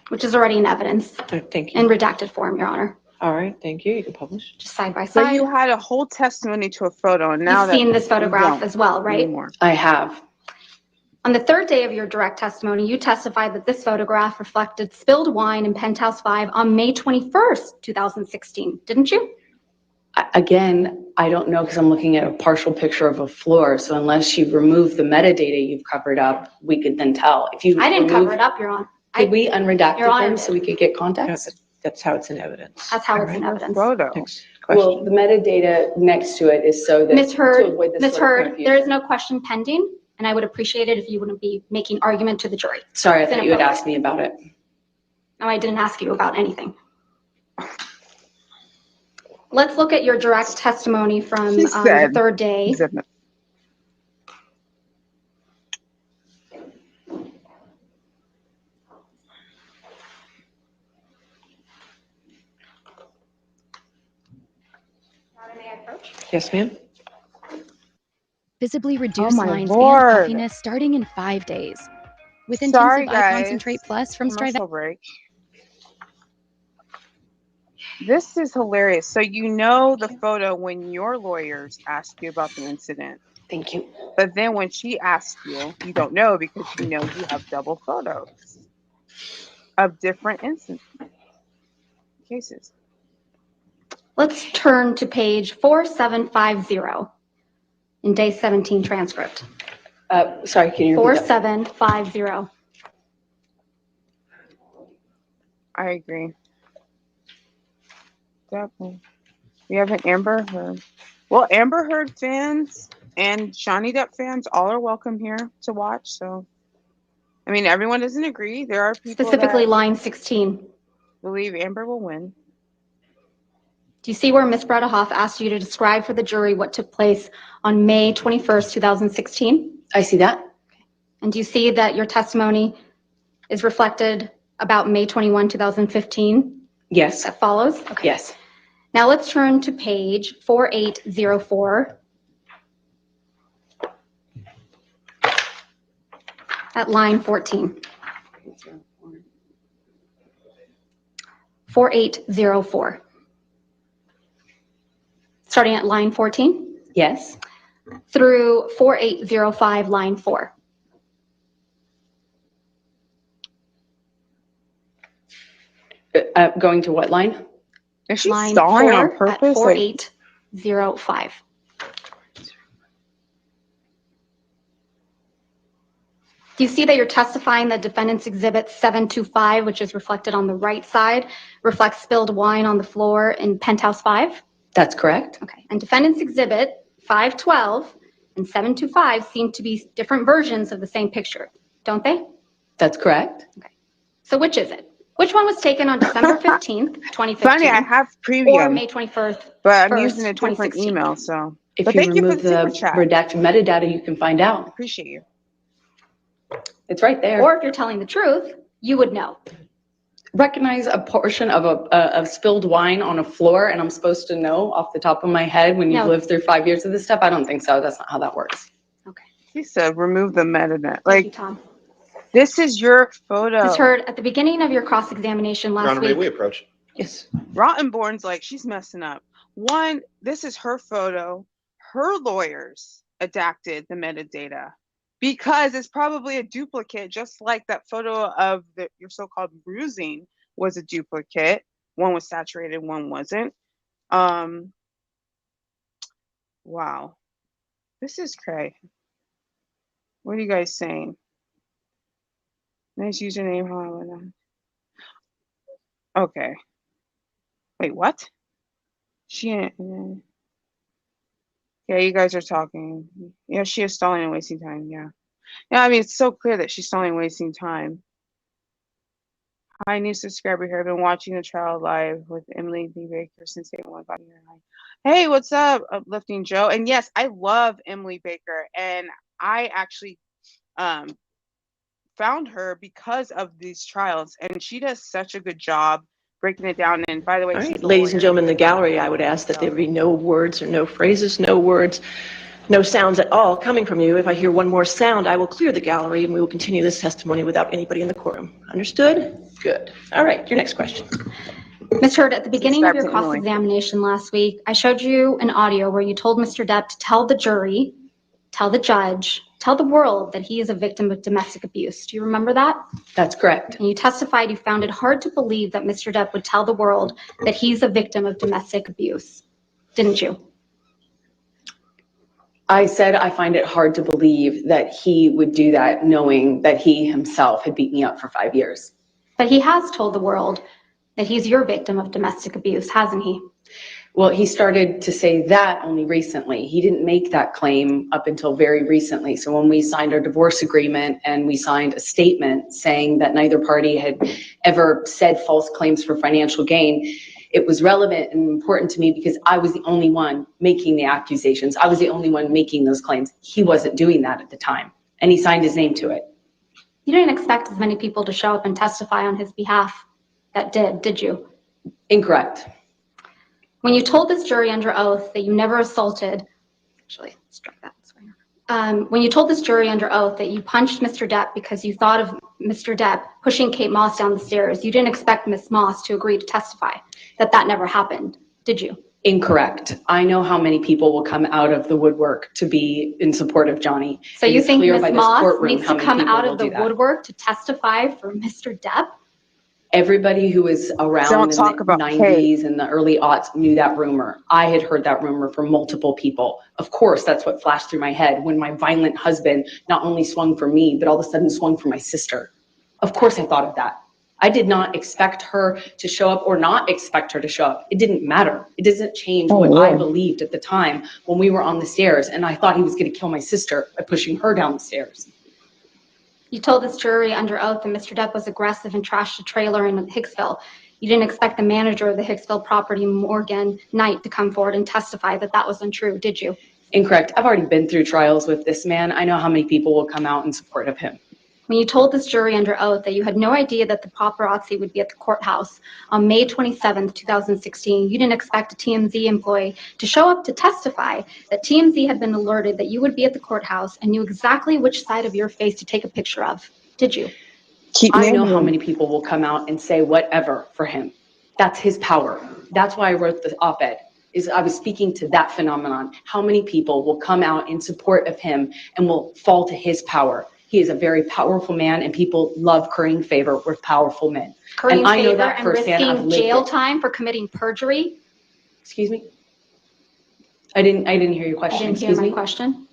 which is already in evidence Thank in you. redacted form, Your Honor, All right, thank you. You can publish. just side by So side. you had a whole testimony to a photo, and now You've that seen this you photograph don't as well, right? anymore. I have. On the third day of your direct testimony, you testified that this photograph reflected spilled wine in Penthouse 5 on May 21st, 2016, didn't you? Again, I don't know because I'm looking at a partial picture of a floor. So unless you remove the metadata you've covered up, we could then tell. If you I didn't cover it up, Your Honor. Could we unredact Your Honor them so we could get context? That's how it's in evidence. That's how All it's in right, evidence. Photo. Next Well, question. the metadata next to it is so that Ms. to Heard, avoid this Ms. sort of Heard, confusion. there is no question pending, and I would appreciate it if you wouldn't be making argument to the jury. Sorry, I It's thought you had inappropriate. asked me about it. No, I didn't ask you about anything. Let's look at your direct testimony from She the said- third day. Exhibit. Yes, ma'am. Visibly reduce my lines Lord. and puffiness starting in 5 days. With Sorry, intensive eye guys. concentrate plus from Strive. Commercial break. This is hilarious. So you know the photo when your lawyers ask you about the incident, Thank you. but then when she asks you, you don't know because you know you have double photos of different incident cases. Let's turn to page 4750 in day 17 transcript. Sorry, can you repeat that? 4750. I agree. Definitely. We have an Amber Heard. Well, Amber Heard fans and Johnny Depp fans all are welcome here to watch. So, I mean, everyone doesn't agree. There are people Specifically that line 16. believe Amber will win. Do you see where Ms. Bredehoff asked you to describe for the jury what took place on May 21st, 2016? I see that. And do you see that your testimony is reflected about May 21, 2015? Yes. That follows? Okay. Yes. Now let's turn to page 4804 at line 14. 4804. Starting at line 14 Yes. through 4805, line 4. Going to what line? Is she Line stalling 4 on at purpose? 4805. Do you see that you're testifying that defendant's exhibit 725, which is reflected on the right side, reflects spilled wine on the floor in penthouse 5? That's correct. Okay. And defendant's exhibit 512 and 725 seem to be different versions of the same picture, don't they? That's correct. Okay. So which is it? Which one was taken on December 15th, 2015? Funny, I have Or premium, May 21st, but I'm using a 1st, different 2016. email. So, If but you thank you for remove the the super chat. redacted metadata, you can find out. Appreciate you. It's right there. Or if you're telling the truth, you would know. Recognize a portion of spilled wine on a floor, and I'm supposed to know off the top of my head when you've No. lived through 5 years of this stuff? I don't think so. That's not how that works. Okay. She said remove the metadata. Thank you, Like, Tom. this is your photo. Ms. Heard, at the beginning of your cross-examination Your last Honor, may we week, approach? Yes. Rottenborn's like, she's messing up. One, this is her photo. Her lawyers adapted the metadata because it's probably a duplicate, just like that photo of your so-called bruising was a duplicate. One was saturated, one wasn't. Wow. This is cray. What are you guys saying? Nice username. Okay. Wait, what? Yeah, you guys are talking. Yeah, she is stalling and wasting time. Yeah. Yeah, I mean, it's so clear that she's stalling and wasting time. Hi, new subscriber here. I've been watching the trial live with Emily B. Baker since day one. Hey, what's up, Uplifting Joe? And yes, I love Emily Baker, and I actually found her because of these trials, and she does such a good job breaking it down. And by the way, All she's right, a ladies and lawyer. gentlemen in the gallery, I would ask that there be no words or no phrases, no words, no sounds at all coming from you. If I hear one more sound, I will clear the gallery and we will continue this testimony without anybody in the courtroom. Understood? Good. All right, your next question. Ms. Heard, at the beginning of your Subscribe to Emily. cross-examination last week, I showed you an audio where you told Mr. Depp to tell the jury, tell the judge, tell the world that he is a victim of domestic abuse. Do you remember that? That's correct. And you testified you found it hard to believe that Mr. Depp would tell the world that he's a victim of domestic abuse, didn't you? I said I find it hard to believe that he would do that knowing that he himself had beat me up for 5 years. But he has told the world that he's your victim of domestic abuse, hasn't he? Well, he started to say that only recently. He didn't make that claim up until very recently. So when we signed our divorce agreement and we signed a statement saying that neither party had ever said false claims for financial gain, it was relevant and important to me because I was the only one making the accusations. I was the only one making those claims. He wasn't doing that at the time, and he signed his name to it. You didn't expect as many people to show up and testify on his behalf that did you? Incorrect. When you told this jury under oath that you never assaulted, actually, strike that. When you told this jury under oath that you punched Mr. Depp because you thought of Mr. Depp pushing Kate Moss down the stairs, you didn't expect Ms. Moss to agree to testify that never happened, did you? Incorrect. I know how many people will come out of the woodwork to be in support of Johnny. So you think Ms. Moss courtroom needs how to many come people out will of the do that. woodwork to testify for Mr. Depp? Everybody who was around Don't in the talk about 90s and the early aughts knew that rumor. I had heard that rumor from multiple people. Of course, that's what flashed through my head when my violent husband not only swung for me, but all of a sudden swung for my sister. Of course I thought of that. I did not expect her to show up or not expect her to show up. It didn't matter. It doesn't change what I believed at the time when we were on the stairs and I thought he was going to kill my sister by pushing her down the stairs. You told this jury under oath that Mr. Depp was aggressive and trashed a trailer in Hicksville. You didn't expect the manager of the Hicksville property, Morgan Knight, to come forward and testify that that was untrue, did you? Incorrect. I've already been through trials with this man. I know how many people will come out in support of him. When you told this jury under oath that you had no idea that the paparazzi would be at the courthouse on May 27th, 2016, you didn't expect a TMZ employee to show up to testify that TMZ had been alerted that you would be at the courthouse and knew exactly which side of your face to take a picture of, did you? I know how many people will come out and say whatever for him. That's his power. That's why I wrote the op-ed, is I was speaking to that phenomenon. How many people will come out in support of him and will fall to his power? He is a very powerful man, and people love currying favor with powerful men. Currying I know favor that and firsthand. I've risking lived jail it. time for committing perjury? Excuse me? I didn't hear your question. You didn't hear Excuse my me? question?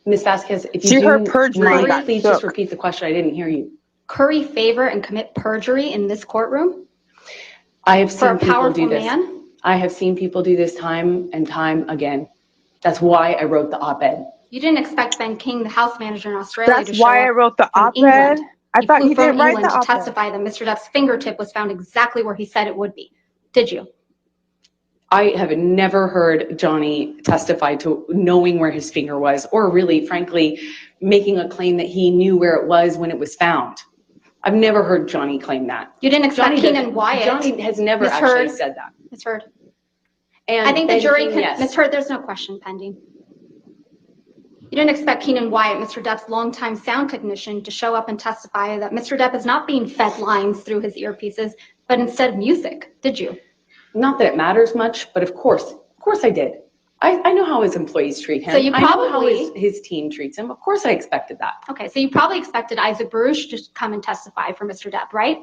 Ms. Vasquez, if She you heard do perjury mind, got please shook. just repeat the question. I didn't hear you. Curry favor and commit perjury in this courtroom I have for seen a people powerful do this. man? I have seen people do this time and time again. That's why I wrote the op-ed. You didn't expect Ben King, the house manager in Australia, That's to show why I up wrote the from op-ed. England. I He thought flew you from didn't write England the to op-ed. testify that Mr. Depp's fingertip was found exactly where he said it would be. Did you? I have never heard Johnny testify to knowing where his finger was, or really, frankly, making a claim that he knew where it was when it was found. I've never heard Johnny claim that. You didn't expect Johnny Keenan Wyatt. Johnny has never Ms. actually Heard. said that. Ms. Heard. And I think the Ben jury King, can, yes. Ms. Heard, there's no question pending. You didn't expect Keenan Wyatt, Mr. Depp's longtime sound technician, to show up and testify that Mr. Depp is not being fed lines through his earpieces, but instead music, did you? Not that it matters much, but of course I did. I know how his employees treat him. So you I know how probably- his team treats him. Of course I expected that. Okay, so you probably expected Isaac Baruch to come and testify for Mr. Depp, right?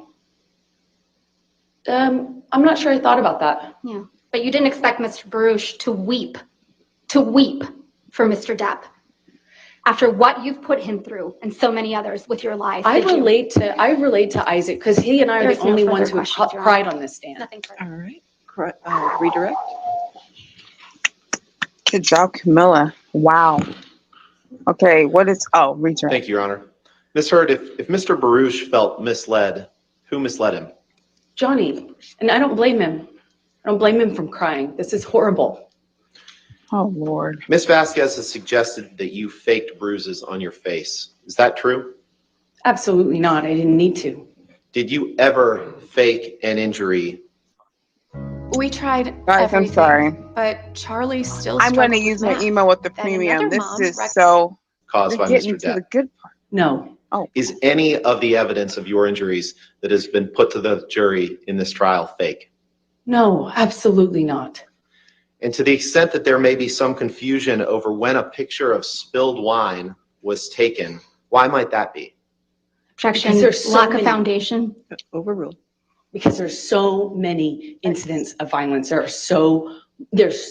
I'm not sure I thought about that. Yeah, but you didn't expect Mr. Baruch to weep for Mr. Depp after what you've put him through and so many others with your lies. I did you? relate to Isaac because he and I are There's the no only further ones who have questions, Your cried Honor. on this stand. Nothing further. All right. Redirect. Good job, Camilla. Wow. Okay, redirect. Thank you, Your Honor. Ms. Heard, if Mr. Baruch felt misled, who misled him? Johnny, and I don't blame him. I don't blame him from crying. This is horrible. Oh, Lord. Ms. Vasquez has suggested that you faked bruises on your face. Is that true? Absolutely not. I didn't need to. Did you ever fake an injury? We tried Guys, everything, I'm sorry. but Charlie still I'm going to struggled use with my math. email with the Then premium. another This mom, is Rex- so... Caused We're by getting Mr. to the Depp. good part. No. Oh, Is any of the evidence of your injuries that has been put to the jury in this trial fake? No, absolutely not. And to the extent that there may be some confusion over when a picture of spilled wine was taken, why might that be? Objection, Because there's so lack of many- foundation. Overruled. Because there's so many incidents of violence. There's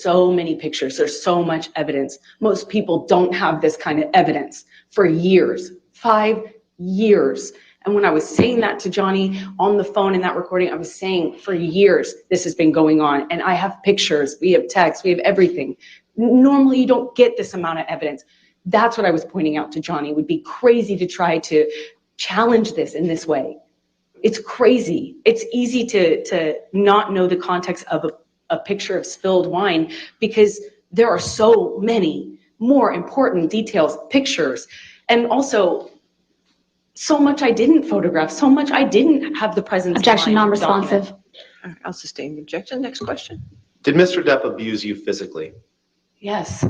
so many pictures. There's so much evidence. Most people don't have this kind of evidence for years, 5 years. And when I was saying that to Johnny on the phone in that recording, I was saying for years, this has been going on. And I have pictures, we have texts, we have everything. Normally you don't get this amount of evidence. That's what I was pointing out to Johnny. It would be crazy to try to challenge this in this way. It's crazy. It's easy to not know the context of a picture of spilled wine because there are so many more important details, pictures, and also so much I didn't photograph, so much I didn't have the presence of Objection, mind to document. non-responsive. All right, I'll sustain the objection. Next question. Did Mr. Depp abuse you physically, Yes,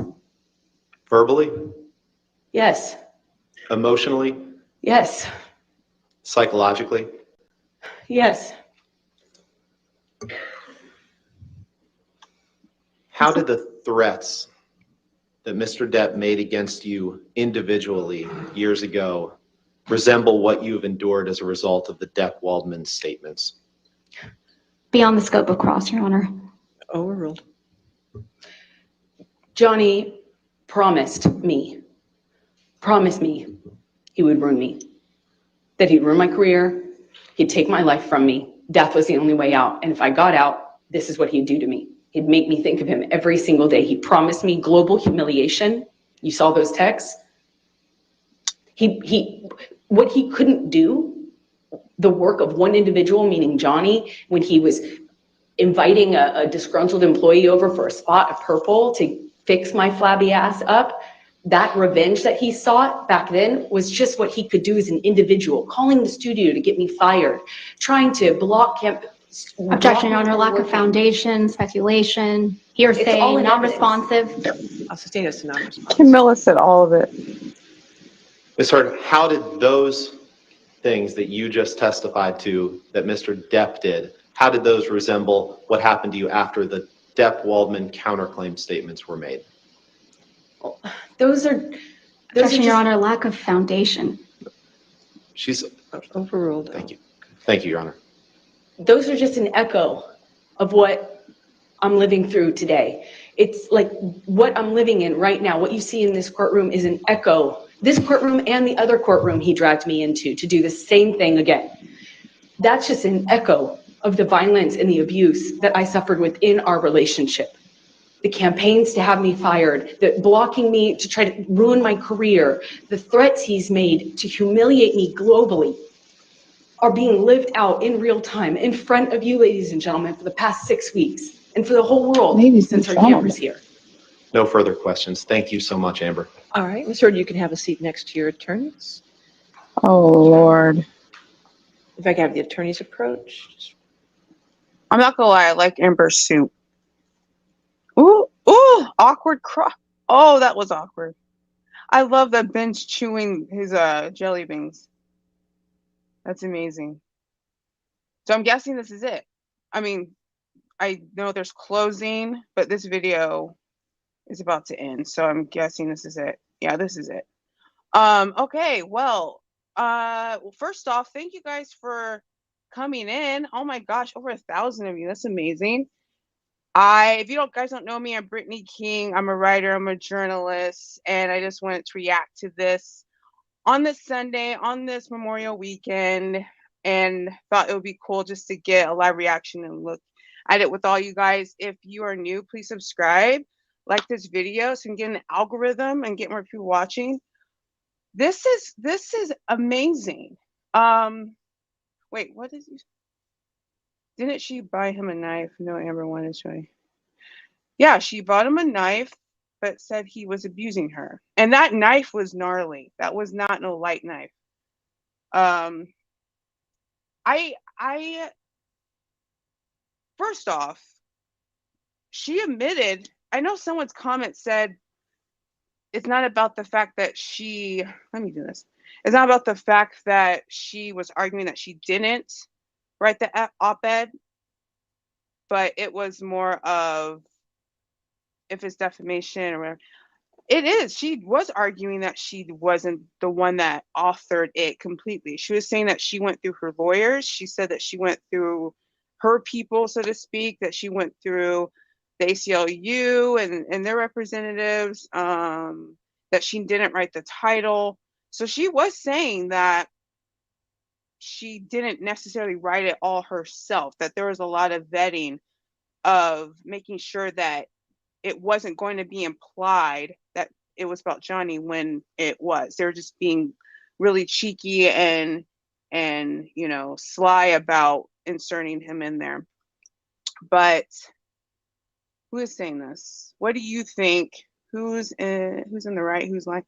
verbally, yes, emotionally, yes, psychologically? yes. How did the threats that Mr. Depp made against you individually years ago resemble what you've endured as a result of the Depp-Waldman statements? Beyond the scope of cross, Your Honor. Overruled. Johnny promised me he would ruin me, that he'd ruin my career, he'd take my life from me. Death was the only way out. And if I got out, this is what he'd do to me. He'd make me think of him every single day. He promised me global humiliation. You saw those texts. What he couldn't do, the work of one individual, meaning Johnny, when he was inviting a disgruntled employee over for a spot of purple to fix my flabby ass up, that revenge that he sought back then was just what he could do as an individual, calling the studio to get me fired, trying to block camp. Objection, Your Honor. Lack of foundation, speculation, hearsay, all in non-responsive. I'll sustain as to non-response. Camilla said all of it. Ms. Hurd, how did those things that you just testified to that Mr. Depp did, how did those resemble what happened to you after the Depp-Waldman counterclaim statements were made? Those are Objection, Your just, Honor. Lack of foundation. She's, Overruled. thank you. Thank you, Your Honor. those are just an echo of what I'm living through today. It's like what I'm living in right now. What you see in this courtroom is an echo. This courtroom and the other courtroom he dragged me into to do the same thing again. That's just an echo of the violence and the abuse that I suffered within our relationship. The campaigns to have me fired, the blocking me to try to ruin my career, the threats he's made to humiliate me globally are being lived out in real time in front of you, ladies and gentlemen, for the past 6 weeks and for the whole world since our camera's here. No further questions. Thank you so much, Amber. All right, Ms. Hurd, you can have a seat next to your attorneys. Oh, Lord. If I can have the attorneys approach. I'm not gonna lie, I like Amber's suit. Ooh, awkward crop. Oh, that was awkward. I love that Ben's chewing his jelly beans. That's amazing. So I'm guessing this is it. I mean, I know there's closing, but this video is about to end. So I'm guessing this is it. Yeah, this is it. Okay, well, first off, thank you guys for coming in. Oh my gosh, over 1,000 of you. That's amazing. If you guys don't know me, I'm Brittany King. I'm a writer, I'm a journalist, and I just wanted to react to this on this Sunday, on this Memorial weekend, and thought it would be cool just to get a live reaction and look at it with all you guys. If you are new, please subscribe, like this video so you can get an algorithm and get more people watching. This is amazing. Wait, what is he? Didn't she buy him a knife? No, Amber wanted to show you. Yeah, she bought him a knife, but said he was abusing her. And that knife was gnarly. That was not no light knife. I first off, she admitted, I know someone's comment said it's not about the fact that she, let me do this. It's not about the fact that she was arguing that she didn't write the op-ed, but it was more of if it's defamation or whatever. It is. She was arguing that she wasn't the one that authored it completely. She was saying that she went through her lawyers. She said that she went through her people, so to speak, that she went through the ACLU and their representatives, that she didn't write the title. So she was saying that she didn't necessarily write it all herself, that there was a lot of vetting of making sure that it wasn't going to be implied that it was about Johnny when it was. They were just being really cheeky and you know, sly about inserting him in there. But who is saying this? What do you think? Who's in the right? Who's lying?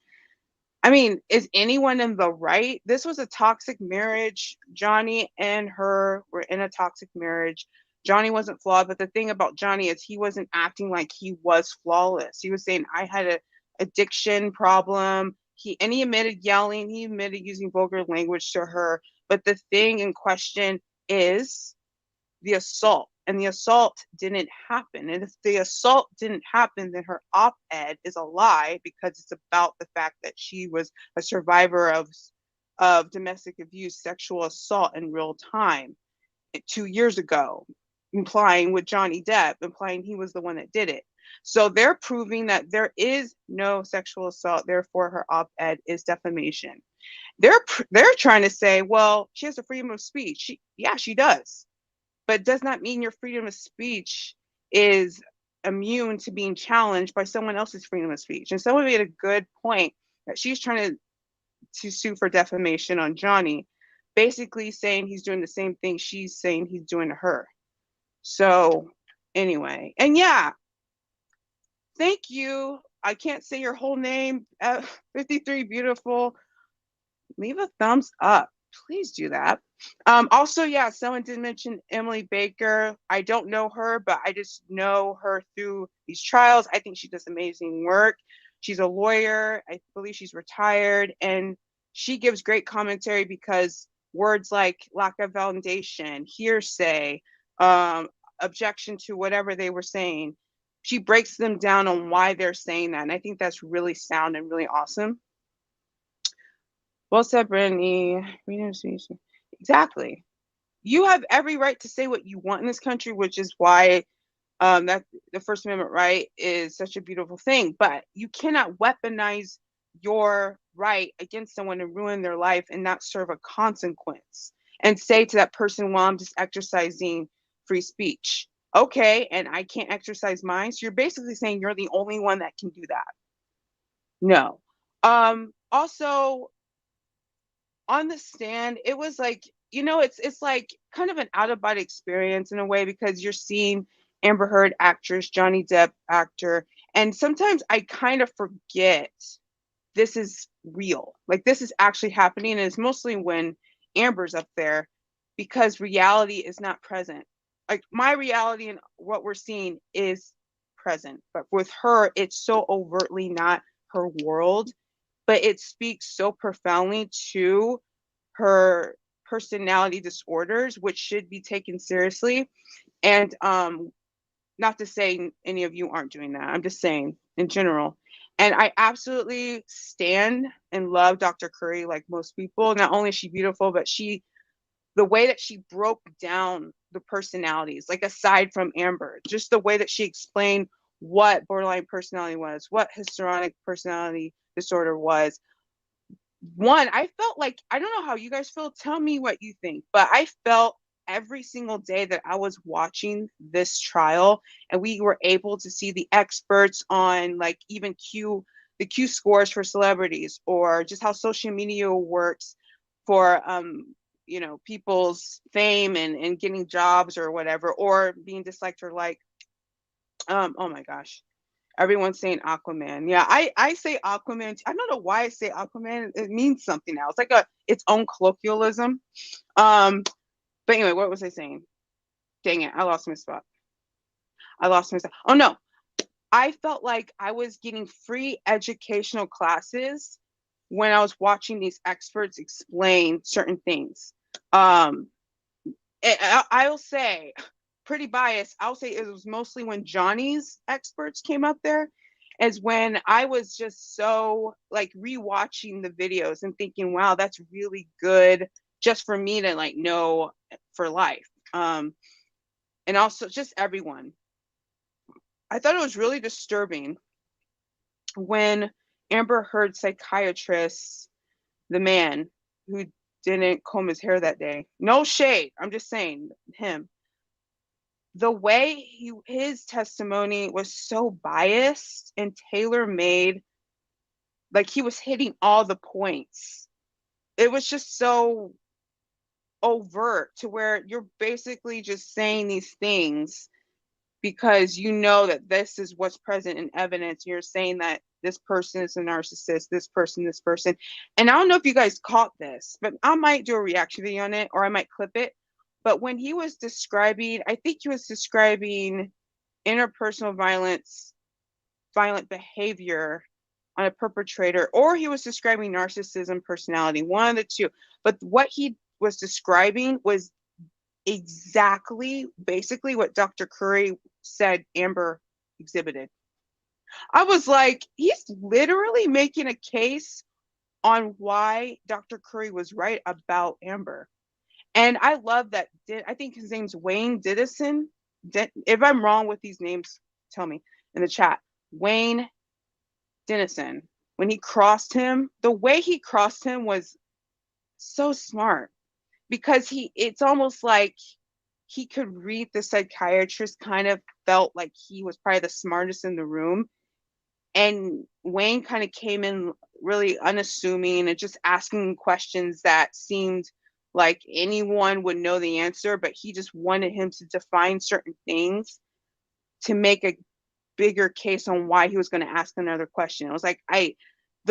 I mean, is anyone in the right? This was a toxic marriage. Johnny and her were in a toxic marriage. Johnny wasn't flawed, but the thing about Johnny is he wasn't acting like he was flawless. He was saying, I had an addiction problem. He admitted yelling. He admitted using vulgar language to her. But the thing in question is the assault. And the assault didn't happen. And if the assault didn't happen, then her op-ed is a lie because it's about the fact that she was a survivor of of domestic abuse, sexual assault in real time 2 years ago, implying with Johnny Depp, implying he was the one that did it. So they're proving that there is no sexual assault, therefore her op-ed is defamation. They're trying to say, well, she has the freedom of speech. Yeah, she does. But it does not mean your freedom of speech is immune to being challenged by someone else's freedom of speech. And someone made a good point that she's trying to sue for defamation on Johnny, basically saying he's doing the same thing she's saying he's doing to her. So anyway, and yeah, thank you. I can't say your whole name. 53 Beautiful. Leave a thumbs up. Please do that. Also, yeah, someone did mention Emily Baker. I don't know her, but I just know her through these trials. I think she does amazing work. She's a lawyer. I believe she's retired, and she gives great commentary because words like lack of validation, hearsay, objection to whatever they were saying, she breaks them down on why they're saying that. And I think that's really sound and really awesome. Well said, Brittany. Exactly. You have every right to say what you want in this country, which is why that the First Amendment right is such a beautiful thing. But you cannot weaponize your right against someone and ruin their life and not serve a consequence and say to that person, well, I'm just exercising free speech. Okay, and I can't exercise mine. So you're basically saying you're the only one that can do that. No. Also, on the stand, it was like, it's like kind of an out-of-body experience in a way, because you're seeing Amber Heard actress, Johnny Depp actor, and sometimes I kind of forget this is real. Like, this is actually happening, and it's mostly when Amber's up there, because reality is not present. Like, my reality and what we're seeing is present, but with her, it's so overtly not her world, but it speaks so profoundly to her personality disorders, which should be taken seriously. And not to say any of you aren't doing that, I'm just saying in general. And I absolutely stand and love Dr. Curry, like most people. Not only is she beautiful, but the way that she broke down the personalities, like aside from Amber, just the way that she explained what borderline personality was, what histrionic personality disorder was. One, I felt like, I don't know how you guys feel, tell me what you think, but I felt every single day that I was watching this trial and we were able to see the experts on, like, even the Q scores for celebrities, or just how social media works for people's fame and getting jobs or whatever, or being disliked, or like oh my gosh, everyone's saying Aquaman. Yeah, I say Aquaman. I don't know why I say Aquaman. It means something else, like its own colloquialism. But anyway, what was I saying? Dang it, I lost my spot. Oh no, I felt like I was getting free educational classes when I was watching these experts explain certain things. I'll say, pretty biased, I'll say it was mostly when Johnny's experts came up there, is when I was just so like rewatching the videos and thinking, wow, that's really good just for me to like know for life. And also just everyone. I thought it was really disturbing when Amber Heard psychiatrist, the man who didn't comb his hair that day, no shade, I'm just saying him, the way his testimony was so biased and tailor-made, like he was hitting all the points. It was just so overt to where you're basically just saying these things because you know that this is what's present in evidence. You're saying that this person is a narcissist, this person. And I don't know if you guys caught this, but I might do a reaction video on it, or I might clip it. But when he was describing, I think he was describing interpersonal violent behavior on a perpetrator, or he was describing narcissism personality, one of the two. But what he was describing was exactly, basically what Dr. Curry said Amber exhibited. I was like, he's literally making a case on why Dr. Curry was right about Amber. And I love that. I think his name's Wayne Didison. If I'm wrong with these names, tell me in the chat. Wayne Dennison. When he crossed him, the way he crossed him was so smart because it's almost like he could read the psychiatrist, kind of felt like he was probably the smartest in the room. And Wayne kind of came in really unassuming and just asking questions that seemed like anyone would know the answer, but he just wanted him to define certain things to make a bigger case on why he was going to ask another question. It was like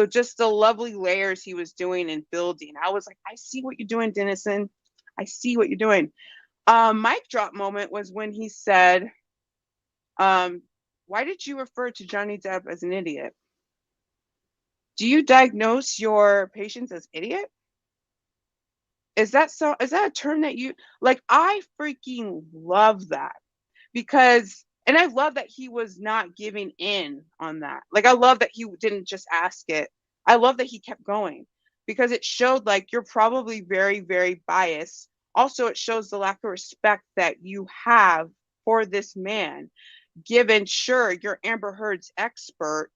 just the lovely layers he was doing and building. I was like, I see what you're doing, Dennison. I see what you're doing. Mic drop moment was when he said, why did you refer to Johnny Depp as an idiot? Do you diagnose your patients as idiot? Is that a term that you like? I freaking love that because, and I love that he was not giving in on that. Like, I love that he didn't just ask it. I love that he kept going because it showed like you're probably very, very biased. Also, it shows the lack of respect that you have for this man, given, sure, you're Amber Heard's expert,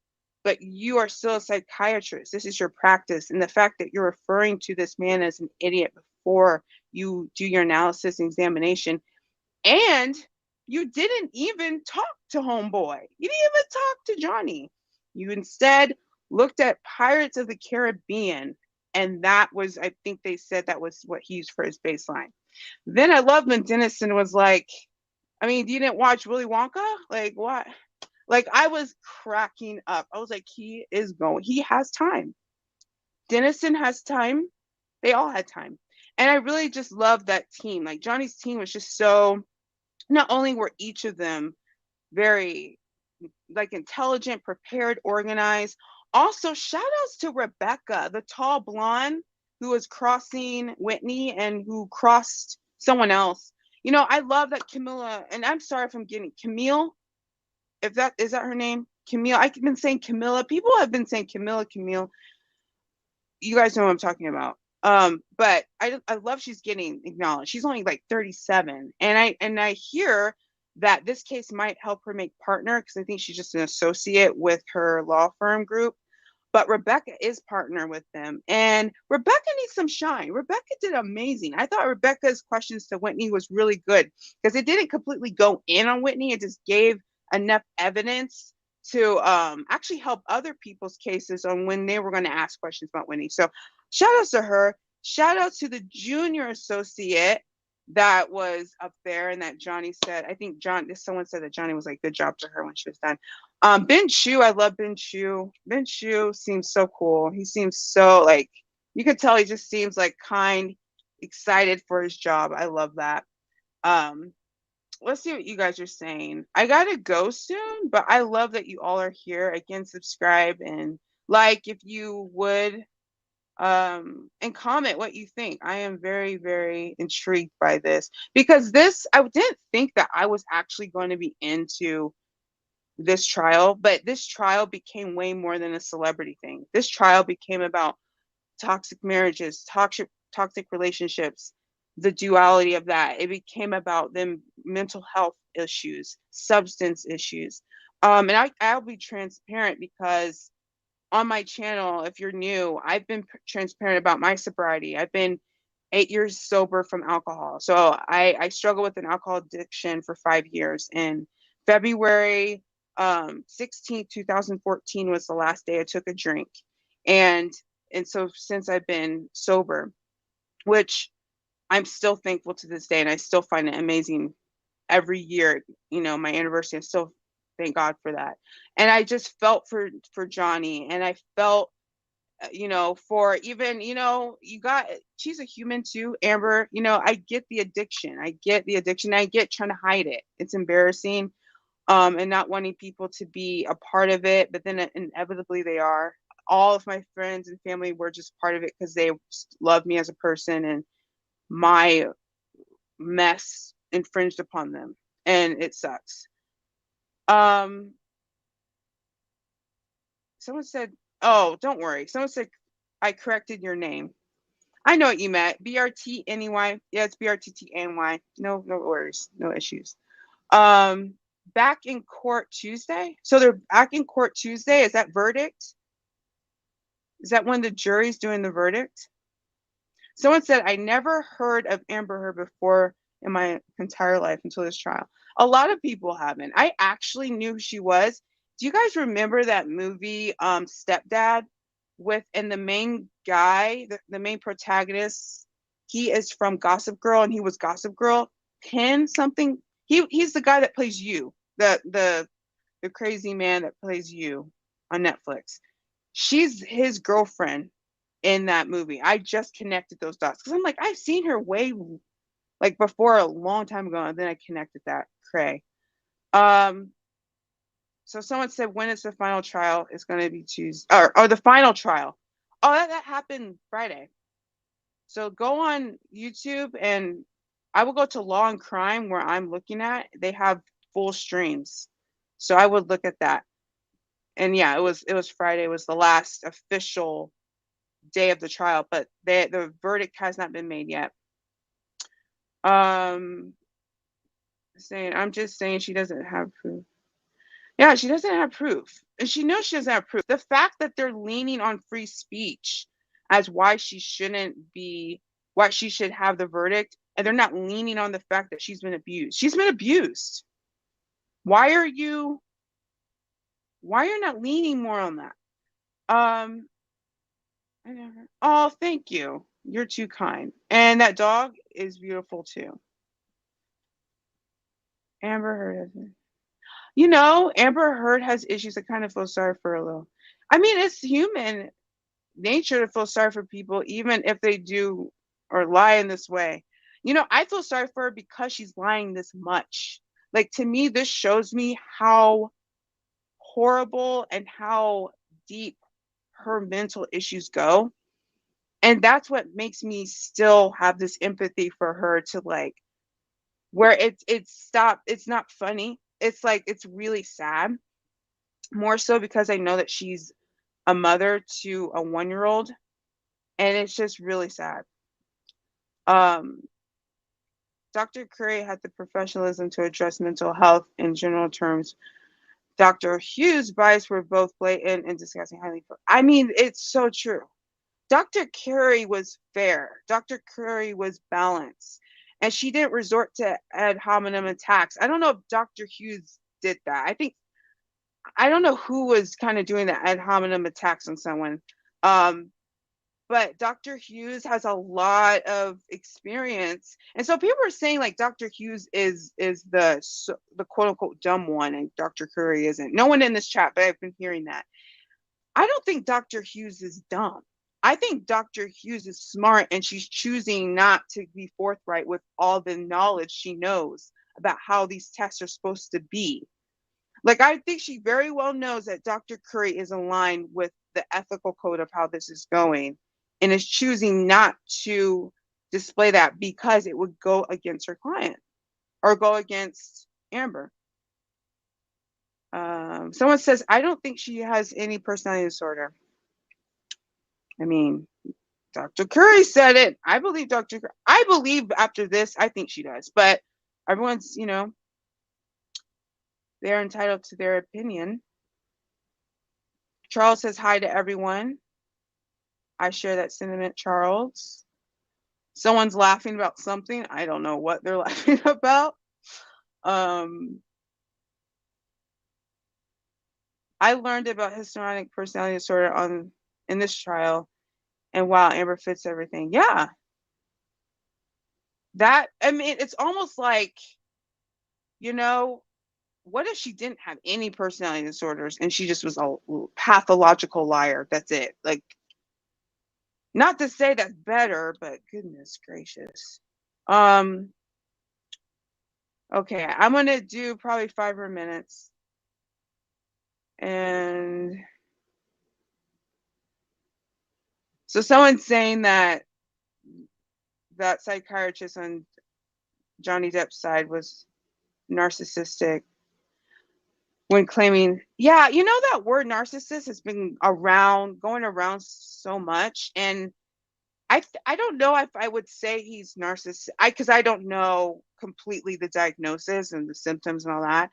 but you are still a psychiatrist. This is your practice. And the fact that you're referring to this man as an idiot before you do your analysis and examination, and you didn't even talk to homeboy. You didn't even talk to Johnny. You instead looked at Pirates of the Caribbean, and that was, I think they said that was what he used for his baseline. Then I love when Dennison was like, I mean, you didn't watch Willy Wonka? Like, what? Like, I was cracking up. I was like, he has time. Dennison has time. They all had time. And I really just love that team. Like, Johnny's team was just so, not only were each of them very like intelligent, prepared, organized. Also, shout outs to Rebecca, the tall blonde who was crossing Whitney and who crossed someone else. You know, I love that Camilla, and I'm sorry if I'm getting Camille, if that is that her name? Camille. I've been saying Camilla. People have been saying Camille. You guys know what I'm talking about. But I love she's getting acknowledged. She's only like 37. And I hear that this case might help her make partner because I think she's just an associate with her law firm group. But Rebecca is partner with them. And Rebecca needs some shine. Rebecca did amazing. I thought Rebecca's questions to Whitney was really good because it didn't completely go in on Whitney. It just gave enough evidence to actually help other people's cases on when they were going to ask questions about Whitney. So shout outs to her. Shout out to the junior associate that was up there and that Johnny said, I think someone said that Johnny was like, good job to her when she was done. Ben Chu, I love Ben Chu. Ben Chu seems so cool. He seems so like, you could tell he just seems like kind, excited for his job. I love that. Let's see what you guys are saying. I gotta go soon, but I love that you all are here. Again, subscribe and like if you would, and comment what you think. I am very, very intrigued by this because I didn't think that I was actually going to be into this trial, but this trial became way more than a celebrity thing. This trial became about toxic marriages, toxic relationships, the duality of that. It became about them mental health issues, substance issues. And I'll be transparent because on my channel, if you're new, I've been transparent about my sobriety. I've been 8 years sober from alcohol. So I struggle with an alcohol addiction for 5 years. And February 16th, 2014 was the last day I took a drink. And so since I've been sober, which I'm still thankful to this day, and I still find it amazing every year, you know, my anniversary, I still thank God for that. And I just felt for Johnny, and I felt, you know, for even, you know, she's a human too, Amber. You know, I get the addiction. I get trying to hide it. It's embarrassing, and not wanting people to be a part of it, but then inevitably they are. All of my friends and family were just part of it because they love me as a person, and my mess infringed upon them, and it sucks. Someone said, oh, don't worry. Someone said I corrected your name. I know what you meant. BRTNY. Yeah, it's BRTTNY. No worries. No issues. Back in court Tuesday. So they're back in court Tuesday. Is that verdict? Is that when the jury's doing the verdict? Someone said, I never heard of Amber Heard before in my entire life until this trial. A lot of people haven't. I actually knew who she was. Do you guys remember that movie, Stepdad? And the main guy, the main protagonist, he is from Gossip Girl, and he was Gossip Girl. Ken something. He's the guy that plays you, the crazy man that plays you on Netflix. She's his girlfriend in that movie. I just connected those dots because I'm like, I've seen her way like before a long time ago, and then I connected that. Cray. So someone said when it's the final trial, it's going to be Tuesday, or the final trial. Oh, that happened Friday. So go on YouTube, and I will go to Law and Crime where I'm looking at. They have full streams, so I would look at that. And yeah, it was Friday. It was the last official day of the trial, but the verdict has not been made yet. I'm just saying she doesn't have proof. Yeah, she doesn't have proof. And she knows she doesn't have proof. The fact that they're leaning on free speech as why she should have the verdict, and they're not leaning on the fact that she's been abused. She's been abused. Why are you not leaning more on that? Oh, thank you. You're too kind. And that dog is beautiful too. Amber Heard Amber Heard has issues. I kind of feel sorry for her a little. I mean, it's human nature to feel sorry for people, even if they do or lie in this way. I feel sorry for her because she's lying this much. Like, to me, this shows me how horrible and how deep her mental issues go. And that's what makes me still have this empathy for her, to like, where it's not funny. It's like, it's really sad, more so because I know that she's a mother to a 1-year-old, and it's just really sad. Dr. Curry had the professionalism to address mental health in general terms. Dr. Hughes' bias were both blatant and disgusting. I mean, it's so true. Dr. Curry was fair. Dr. Curry was balanced. And she didn't resort to ad hominem attacks. I don't know if Dr. Hughes did that. I don't know who was kind of doing the ad hominem attacks on someone. But Dr. Hughes has a lot of experience. And so people are saying like Dr. Hughes is the quote unquote dumb one, and Dr. Curry isn't. No one in this chat, but I've been hearing that. I don't think Dr. Hughes is dumb. I think Dr. Hughes is smart, and she's choosing not to be forthright with all the knowledge she knows about how these tests are supposed to be. Like, I think she very well knows that Dr. Curry is aligned with the ethical code of how this is going, and is choosing not to display that because it would go against her client or go against Amber. Someone says, I don't think she has any personality disorder. I mean, Dr. Curry said it. I believe Dr. Curry. I believe after this, I think she does. But everyone's, they're entitled to their opinion. Charles says hi to everyone. I share that sentiment, Charles. Someone's laughing about something. I don't know what they're laughing about. I learned about histrionic personality disorder in this trial, and wow, Amber fits everything. Yeah. It's almost like, what if she didn't have any personality disorders and she just was a pathological liar? That's it. Like, not to say that's better, but goodness gracious. Okay, I'm gonna do probably 5 more minutes. And so someone's saying that psychiatrist on Johnny Depp's side was narcissistic. when claiming, yeah, you know, that word narcissist has been going around so much. And I don't know if I would say he's narcissist, because I don't know completely the diagnosis and the symptoms and all that.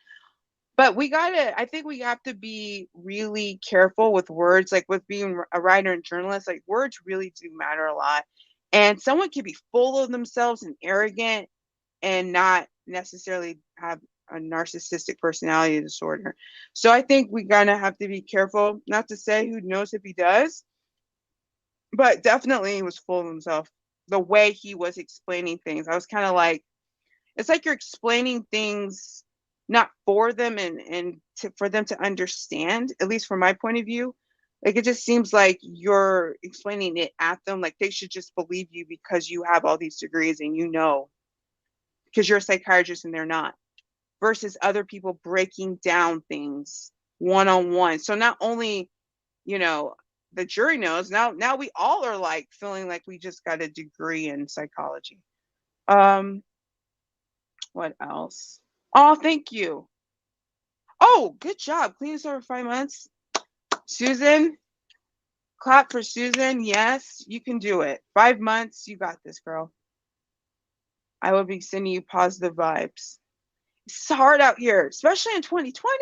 But I think we have to be really careful with words, like with being a writer and journalist, like words really do matter a lot. And someone can be full of themselves and arrogant and not necessarily have a narcissistic personality disorder. So I think we're gonna have to be careful, not to say who knows if he does, but definitely he was full of himself. The way he was explaining things, I was kind of like, it's like you're explaining things not for them for them to understand, at least from my point of view. Like, it just seems like you're explaining it at them, like they should just believe you because you have all these degrees and you know, because you're a psychiatrist and they're not, versus other people breaking down things one-on-one. So not only, you know, the jury knows, now we all are like feeling like we just got a degree in psychology. What else? Oh, thank you. Oh, good job. Clean this over 5 months. Susan, clap for Susan. Yes, you can do it. 5 months, you got this, girl. I will be sending you positive vibes. It's hard out here, especially in 2020.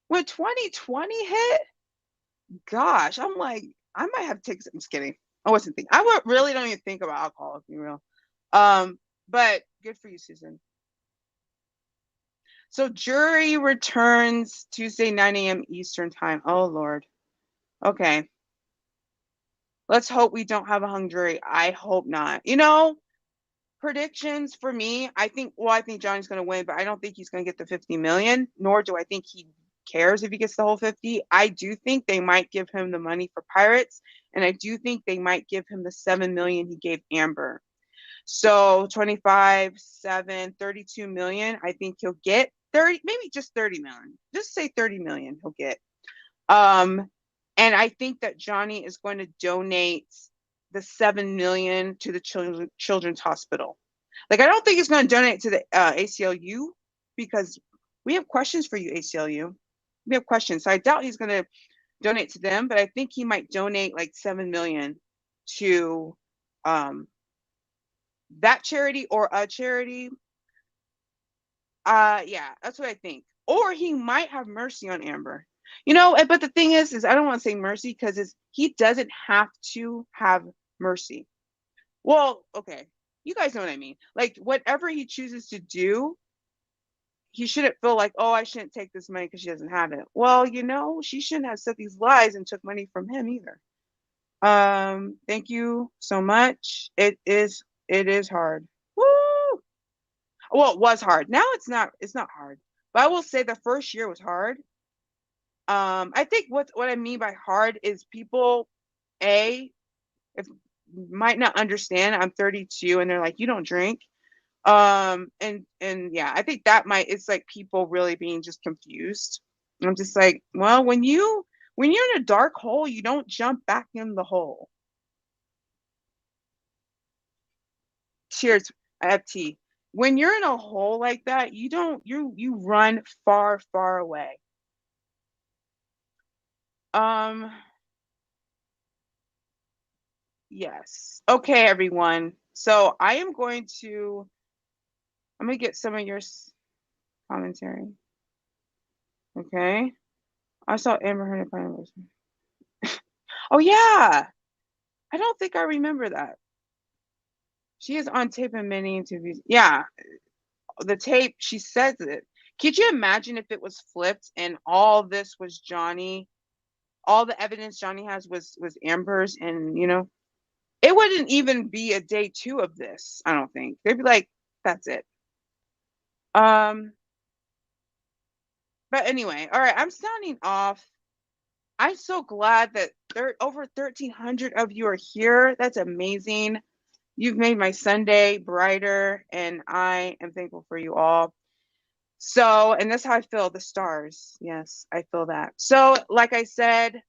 When 2020 hit, gosh, I'm like, I might have to take some. I'm just kidding. I wasn't thinking. Really don't even think about alcohol, if you're real. But good for you, Susan. So jury returns Tuesday, 9 a.m. Eastern time. Oh, Lord. Okay. Let's hope we don't have a hung jury. I hope not. You know, predictions for me, I think Johnny's going to win, but I don't think he's going to get the 50 million, nor do I think he cares if he gets the whole 50. I do think they might give him the money for Pirates, and I do think they might give him the 7 million he gave Amber. So 25, 7, 32 million. I think he'll get 30, maybe just 30 million. Just say 30 million he'll get. And I think that Johnny is going to donate the 7 million to the children's hospital. Like, I don't think he's going to donate to the ACLU, because we have questions for you, ACLU. We have questions. So I doubt he's going to donate to them, but I think he might donate like 7 million to that charity or a charity. Yeah, that's what I think. Or he might have mercy on Amber. You know, but the thing is I don't want to say mercy, because he doesn't have to have mercy. Well, okay, you guys know what I mean. Like, whatever he chooses to do, he shouldn't feel like, oh, I shouldn't take this money because she doesn't have it. Well, you know, she shouldn't have said these lies and took money from him either. Thank you so much. It is hard. Woo! Well, it was hard. Now it's not hard. But I will say the first year was hard. I think what I mean by hard is people, if might not understand, I'm 32 and they're like, you don't drink. And yeah, I think it's like people really being just confused. I'm just like, well, when you're in a dark hole, you don't jump back in the hole. Cheers, I have tea. When you're in a hole like that, you run far, far away. Yes. Okay, everyone. So I'm going to get some of your commentary. Okay. I saw Amber Heard and Oh yeah. I don't think I remember that. She is on tape in many interviews. Yeah. The tape, she says it. Could you imagine if it was flipped and all this was Johnny? All the evidence Johnny has was Amber's, and you know, it wouldn't even be a day 2 of this. I don't think. They'd be like, that's it. But anyway, all right, I'm sounding off. I'm so glad that over 1,300 of you are here. That's amazing. You've made my Sunday brighter, and I am thankful for you all. So, and that's how I feel, the stars. Yes, I feel that. So, like I said,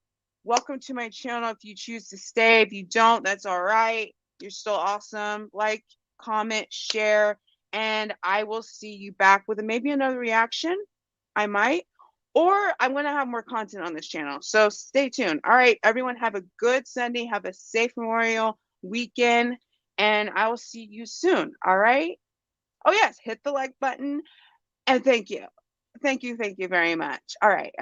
welcome to my channel. If you choose to stay, if you don't, that's all right. You're still awesome. Like, comment, share, and I will see you back with maybe another reaction. I might. or I'm going to have more content on this channel. So stay tuned. All right, everyone, have a good Sunday. Have a safe Memorial weekend, and I will see you soon. All right. Oh, yes, hit the like button, and thank you. Thank you very much. All right.